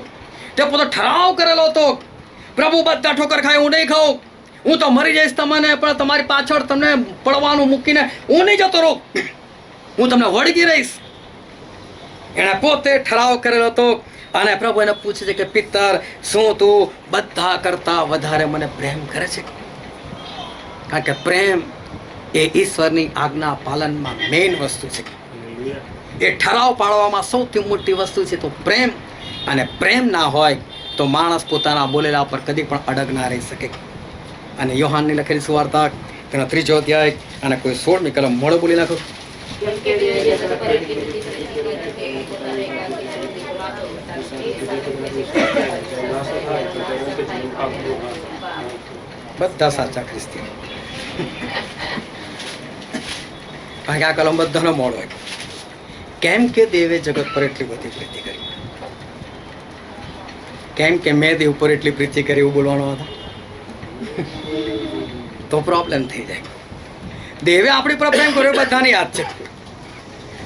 તે પોતે ઠરાવ કરેલો હતો, પ્રભુ બધા ઠોકર ખાય હું નહીં ખાઉં, હું તો મરી જઈશ તમને પણ તમારી પાછળ તમને પડવાનું મૂકીને હું નહીં જતો રહું, હું તમને વળગી રહીશ. એણે પોતે ઠરાવ કરેલો હતો. અને પ્રભુ એને પૂછે છે કે પિત્તર શું તું બધા કરતા વધારે મને પ્રેમ કરે છે? કારણ કે પ્રેમ એ ઈશ્વરની આજ્ઞા પાલનમાં મેઇન વસ્તુ છે. એ ઠરાવ પાડવામાં સૌથી મોટી વસ્તુ છે તો પ્રેમ. અને પ્રેમ ના હોય તો માણસ પોતાના બોલેલા પર કદી પણ અડગ ના રહી શકે. અને યોહાનની લખેલી સુવાર્તા તેનો 3 અધ્યાય અને કોઈ 16મી કલમ મોડો બોલી નાખો. કેમ કે દેવે જગત પર એટલી બધી પ્રીતિ કરી કે પોતાના એકાંકી દીકરો આપ્યો, બધા સાચા ખ્રિસ્તી. કારણ કે આ કલમ બધાનો મોડો હોય. કેમ કે દેવે જગત પર એટલી બધી પ્રીતિ કરી. કેમ કે મેં દેવ પર એટલી પ્રીતિ કરી એવું બોલવાનો હતો તો પ્રોબ્લેમ થઈ જાય. દેવે આપણી પર પ્રેમ કર્યો બધાની યાદ છે,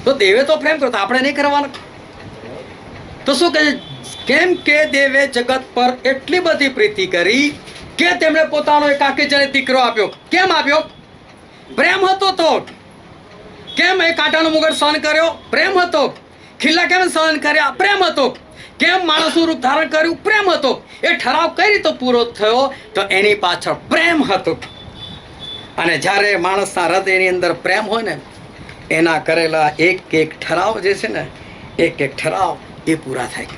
તો દેવે તો પ્રેમ કર્યો તો આપણે નહીં કરવાનો. તો શું કહે છે? કેમ કે દેવે જગત પર એટલી બધી પ્રીતિ કરી કે તેમણે પોતાનો એકાકીજન દીકરો આપ્યો. કેમ આપ્યો? પ્રેમ હતો તો. કેમ એ કાંટાનો મુગટ સહન કર્યો? પ્રેમ હતો. ખીલ્લા કેમ સહન કર્યા? પ્રેમ હતો. કેમ માણસનું રૂપ ધારણ કર્યું? પ્રેમ હતો. એ ઠરાવ કઈ રીતે પૂરો થયો? તો એની પાછળ પ્રેમ હતો. અને જ્યારે માણસના હૃદયની અંદર પ્રેમ હોય ને, એના કરેલા એક એક ઠરાવ જે છે ને, એક એક ઠરાવ એ પૂરા થાય.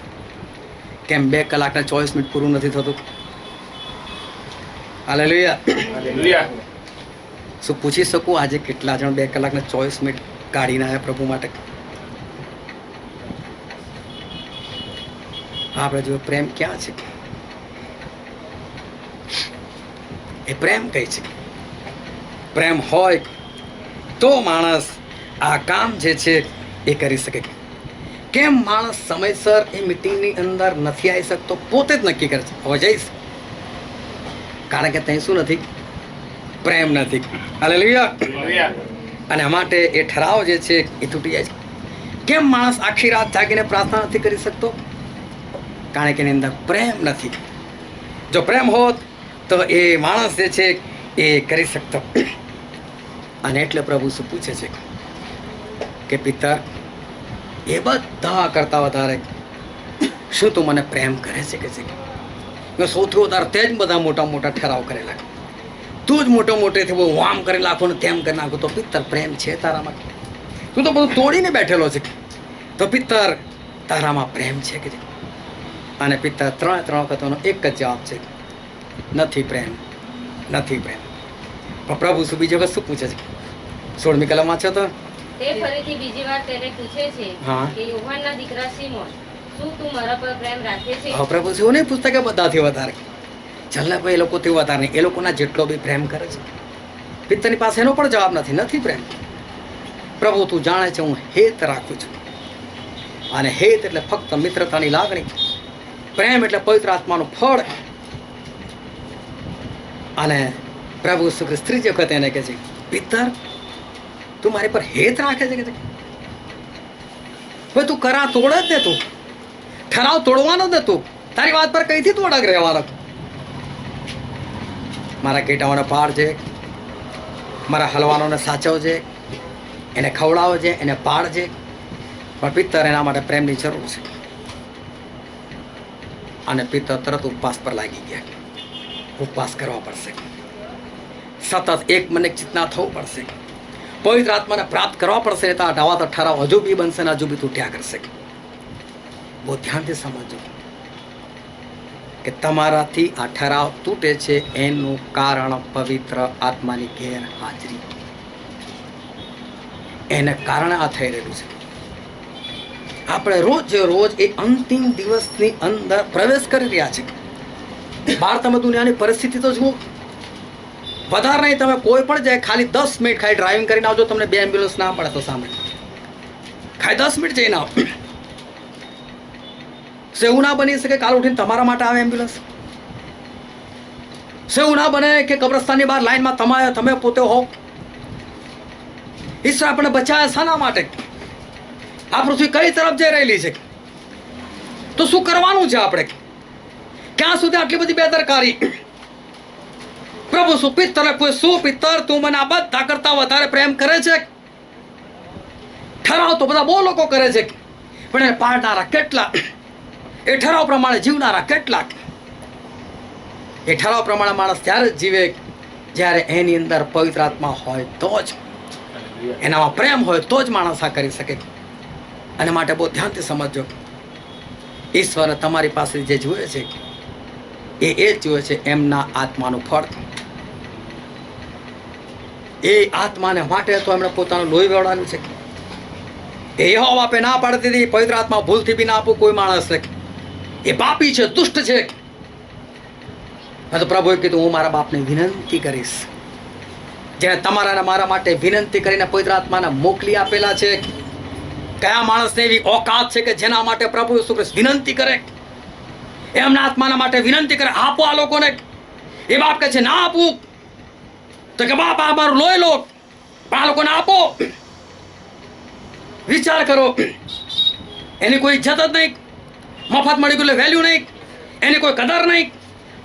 કેમ 2 કલાકને 24 મિનિટ પૂરું નથી થતું? હાલેલુયા. હાલેલુયા. શું પૂછી શકું આજે કેટલા જણ 2 કલાકને 24 મિનિટ કાઢીને આવ્યા પ્રભુ માટે? આપણે જો પ્રેમ ક્યાં છે? એ પ્રેમ કઈ છે? પ્રેમ હોય તો માણસ આ કામ જે છે એ કરી શકે. કેમ માણસ સમયસર એ મીટિંગની અંદર નથી આવી શકતો? પોતે જ નક્કી કરે છે હવે જઈશ, કારણ કે ત્યાં શું નથી? પ્રેમ નથી. હાલેલુયા. હાલેલુયા. અને માટે એ ઠરાવ જે છે એ તૂટી જાય છે. કેમ માણસ આખી રાત જાગીને પ્રાર્થના નથી કરી શકતો? કારણ કે એની અંદર પ્રેમ નથી. જો પ્રેમ હોત તો એ માણસ જે છે એ કરી શકતો. અને એટલે પ્રભુ શું પૂછે છે કે પિત્તર એ બધા કરતા વધારે શું તું મને પ્રેમ કરે છે કે છે? સૌથી વધારે તે જ બધા મોટા મોટા ઠરાવ કરેલા, તું જ મોટો મોટેથી બહુ આમ કરી નાખો ને તેમ કરી નાખો. તો પિત્તર પ્રેમ છે તારામાં? તું તો બધું તોડીને બેઠેલો છે. તો પિત્તર તારામાં પ્રેમ છે કે? અને પિત્તર 3 વખતનો એક જ જવાબ છે, નથી પ્રેમ, નથી પ્રેમ. પણ પ્રભુ શું બીજી વખત શું પૂછે છે? 16મી કલમમાં છે તો તે ફરીથી બીજી વાર તેને પૂછે છે હા. કે યોહાનના દીકરા સિમોન, શું તું મારા પર પ્રેમ રાખે છે? હવે પ્રભુ શું નહીં પૂછતા કે બધાથી વધારે? ચાલને ભાઈ, એ લોકોથી વધારે નહીં, એ લોકોના જેટલો બી પ્રેમ કરે છે. પિત્તરની પાસે એનો પણ જવાબ નથી, નથી પ્રેમ. પ્રભુ તું જાણે છે હું હેત રાખું છું. અને હેત એટલે ફક્ત મિત્રતાની લાગણી. પ્રેમ એટલે પવિત્ર આત્માનું ફળ. અને પ્રભુ શું ખ્રિસ્ત 3 વખત એને કહે છે, પિત્તર તું મારી પર હેત રાખે છે કે? હવે તું કરા તોડ જ ને, તું ઠરાવ તોડવાનો જ ને, તું તારી વાત પર કઈથી તું અડગ રહેવાનો? મારા ઘેટાઓને પાડજે, મારા હલવાનોને સાચવજે, એને ખવડાવજે, એને પાડજે. પણ પિત્તર એના માટે પ્રેમની જરૂર છે. અને પિત્તર તરત ઉપવાસ પર લાગી ગયા. ઉપવાસ કરવા પડશે, સતત એક મને ચિંતના થવું પડશે, પવિત્ર આત્માને પ્રાપ્ત કરવા પડશે. તો આ ઢાવા ઠરાવ હજુ બી બનશે ને હજુ બી તૂટ્યા કરશે. બહુ ધ્યાનથી સમજો કે તમારાથી આ ઠરાવ તૂટે છે એનું કારણ પવિત્ર આત્માની ગેરહાજરી. એને કારણે આ થઈ રહેલું છે. આપણે રોજ એ અંતિમ દિવસની અંદર પ્રવેશ કરી રહ્યા છે. બહાર તમે દુનિયાની પરિસ્થિતિ તો જુઓ, વધારે નહીં, તમે કોઈ પણ જાય ખાલી 10 મિનિટ ખાલી ડ્રાઇવિંગ કરીને આવજો, તમને 2 એમ્બ્યુલન્સ ના પડે તો સામે ખાલી 10 મિનિટ જઈને આવો. એવું ના બની શકે કાલ ઉઠીને તમારા માટે આવે એમ્બ્યુલન્સ. એવું ના બને કે કબ્રસ્તાનની બહાર લાઈનમાં તમે પોતે હો. ઈશ્વર આપણને બચાવ્યા શાના માટે? આ પૃથ્વી કઈ તરફ જઈ રહેલી છે? તો શું કરવાનું છે આપણે? ક્યાં સુધી આટલી બધી બેદરકારી? પ્રભુ શું પિત્તર તું મને આ બધા કરતા વધારે પ્રેમ કરે છે? ઠરાવ તો બધા બહુ લોકો કરે છે, પણ એને પાડનારા કેટલા? એ ઠરાવ પ્રમાણે જીવનારા કેટલાક? એ ઠરાવ પ્રમાણે માણસ ત્યારે જ જીવે જ્યારે એની અંદર પવિત્ર આત્મા હોય તો જ, એનામાં પ્રેમ હોય તો જ માણસ આ કરી શકે. અને માટે બહુ ધ્યાનથી સમજો, ઈશ્વર તમારી પાસે જે જુએ છે એ જ જુએ છે એમના આત્માનું ફળ. એ આત્માને માટે તો એમણે પોતાનું લોહી વેવડાવ્યું છે. એ યહોવા આપે ના પાડતી હતી પવિત્ર આત્મા ભૂલથી બી ના આપું કોઈ માણસ. એ પાપી છે, દુષ્ટ છે. તો પ્રભુએ કીધું હું મારા બાપને વિનંતી કરીશ, જેને તમારા અને મારા માટે વિનંતી કરીને પવિત્ર આત્માને મોકલી આપેલા છે. કયા માણસને એવી ઓકાત છે કે જેના માટે પ્રભુ ઈસુ ખ્રિસ્ત વિનંતી કરે, એમના આત્માના માટે વિનંતી કરે, આપો આ લોકોને? એ બાપ કહે છે ના આપું, તો કે બાપ આ મારું લોહી લો, આ લોકોને આપો. વિચાર કરો, એની કોઈ ઇજ્જત જ નહીં, મફત મળી ગયું વેલ્યુ નહીં, એની કોઈ કદર નહીં.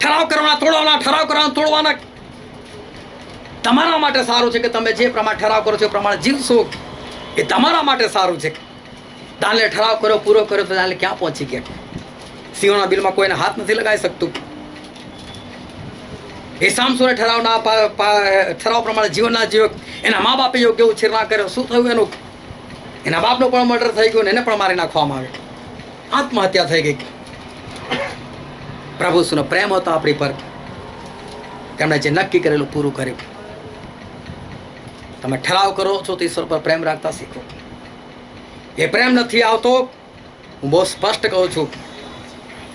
ઠરાવ કરવાના તોડવાના, ઠરાવ કરવાના તોડવાના. તમારા માટે સારું છે કે તમે જે પ્રમાણે ઠરાવ કરો છો એ પ્રમાણે જીવશો. એ તમારા માટે સારું છે. દાનલે ઠરાવ કર્યો, પૂરો કર્યો તો દાનલે ક્યાં પહોંચી ગયા? સિંહોના બિલમાં કોઈને હાથ નથી લગાવી શકતું. એ સામસોને ઠરાવ પ્રમાણે જીવન ના જીવ્યો, એના મા બાપે યોગ્ય ઉછેર ના કર્યો, શું થયું એનું? એના બાપનું પણ મર્ડર થઈ ગયું ને એને પણ મારી નાખવામાં આવ્યો, આત્મહત્યા થઈ ગઈ. પ્રભુ સુનો પ્રેમ હતો આપણી પર, તેમણે જે નક્કી કરેલું પૂરું કર્યું. તમે ઠરાવ કરો છો તો ઈશ્વર પર પ્રેમ રાખતા શીખો. એ પ્રેમ નથી આવતો, હું બહુ સ્પષ્ટ કહું છું,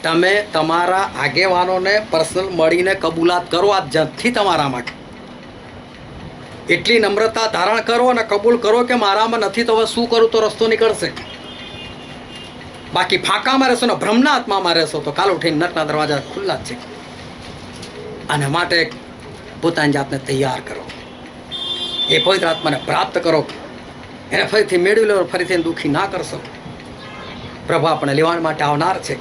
તમે તમારા આગેવાનોને પર્સનલ મળીને કબૂલાત કરો આજથી તમારામાં. એટલી નમ્રતા ધારણ કરો અને કબૂલ કરો કે મારામાં નથી તો હવે શું કરું તો રસ્તો નીકળશે. બાકી ફાંકામાં રહેશો ને ભ્રમના આત્મામાં રહેશો તો કાલ ઉઠીને નરકના દરવાજા ખુલ્લા જ છે. અને માટે પોતાની જાતને તૈયાર કરો, એ પવિત્ર આત્માને પ્રાપ્ત કરો, એને ફરીથી મેળવી લો, ફરીથી એને દુઃખી ના કરશો. પ્રભુ આપણે લેવા માટે આવનાર છે,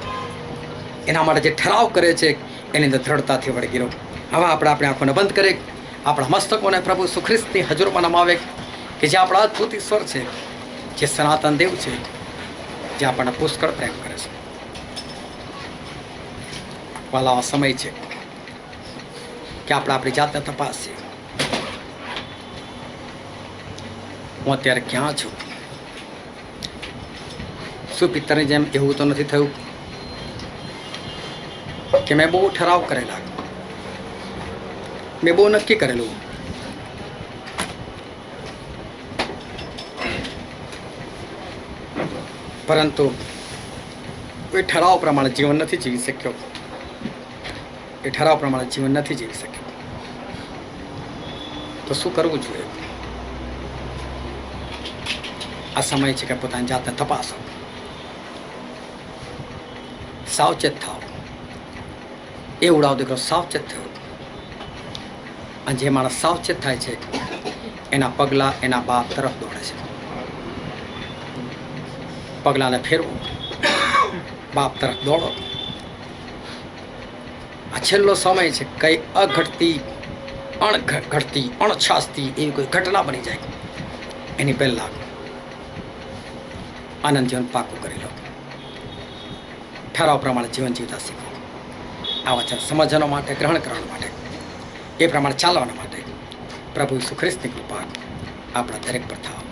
એના માટે જે ઠરાવ કરે છે એની અંદર દ્રઢતાથી વળગી રહો. હવે આપણી આંખોને બંધ કરી આપણા મસ્તકોને પ્રભુ ઈસુ ખ્રિસ્તની હજુરમાં નમાવે કે જે આપણા અદ્ભુત ઈશ્વર છે, જે સનાતન દેવ છે, જે આપણને પુષ્કળ પ્રેમ કરે છે. વાલા સમય છે કે આપણે આપણી જાતને તપાસીએ. હું અત્યારે ક્યાં છું? શું પિત્તરની જેમ એવું તો નથી થયું કે મેં બહુ ઠરાવ કરેલા, મેં બહુ નક્કી કરેલું, પરંતુ એ ઠરાવ પ્રમાણે જીવન નથી જીવી શક્યો. એ ઠરાવ પ્રમાણે જીવન નથી જીવી શક્યો. તો શું કરવું જોઈએ? આ સમય છે કે પોતાની જાતને તપાસો, સાવચેત થાઓ. એ ઉડાવ દીકરો સાવચેત થયો, અને જે માણસ સાવચેત થાય છે એના પગલાં એના બાપ તરફ દોડે છે. પગલાંને ફેરવો, બાપ તરફ દોડો. આ છેલ્લો સમય છે. કઈ અઘટતી અણઘટતી અણછાસતી એવી કોઈ ઘટના બની જાય એની પહેલાં આનંદ જીવન પાકું કરી લો. ઠરાવ પ્રમાણે જીવન જીવતા શીખો. આ વચન સમજવા માટે, ગ્રહણ કરવા માટે, એ પ્રમાણે ચાલવાના માટે પ્રભુ ઈસુ ખ્રિસ્તની કૃપા આપણા દરેક પર થાવ.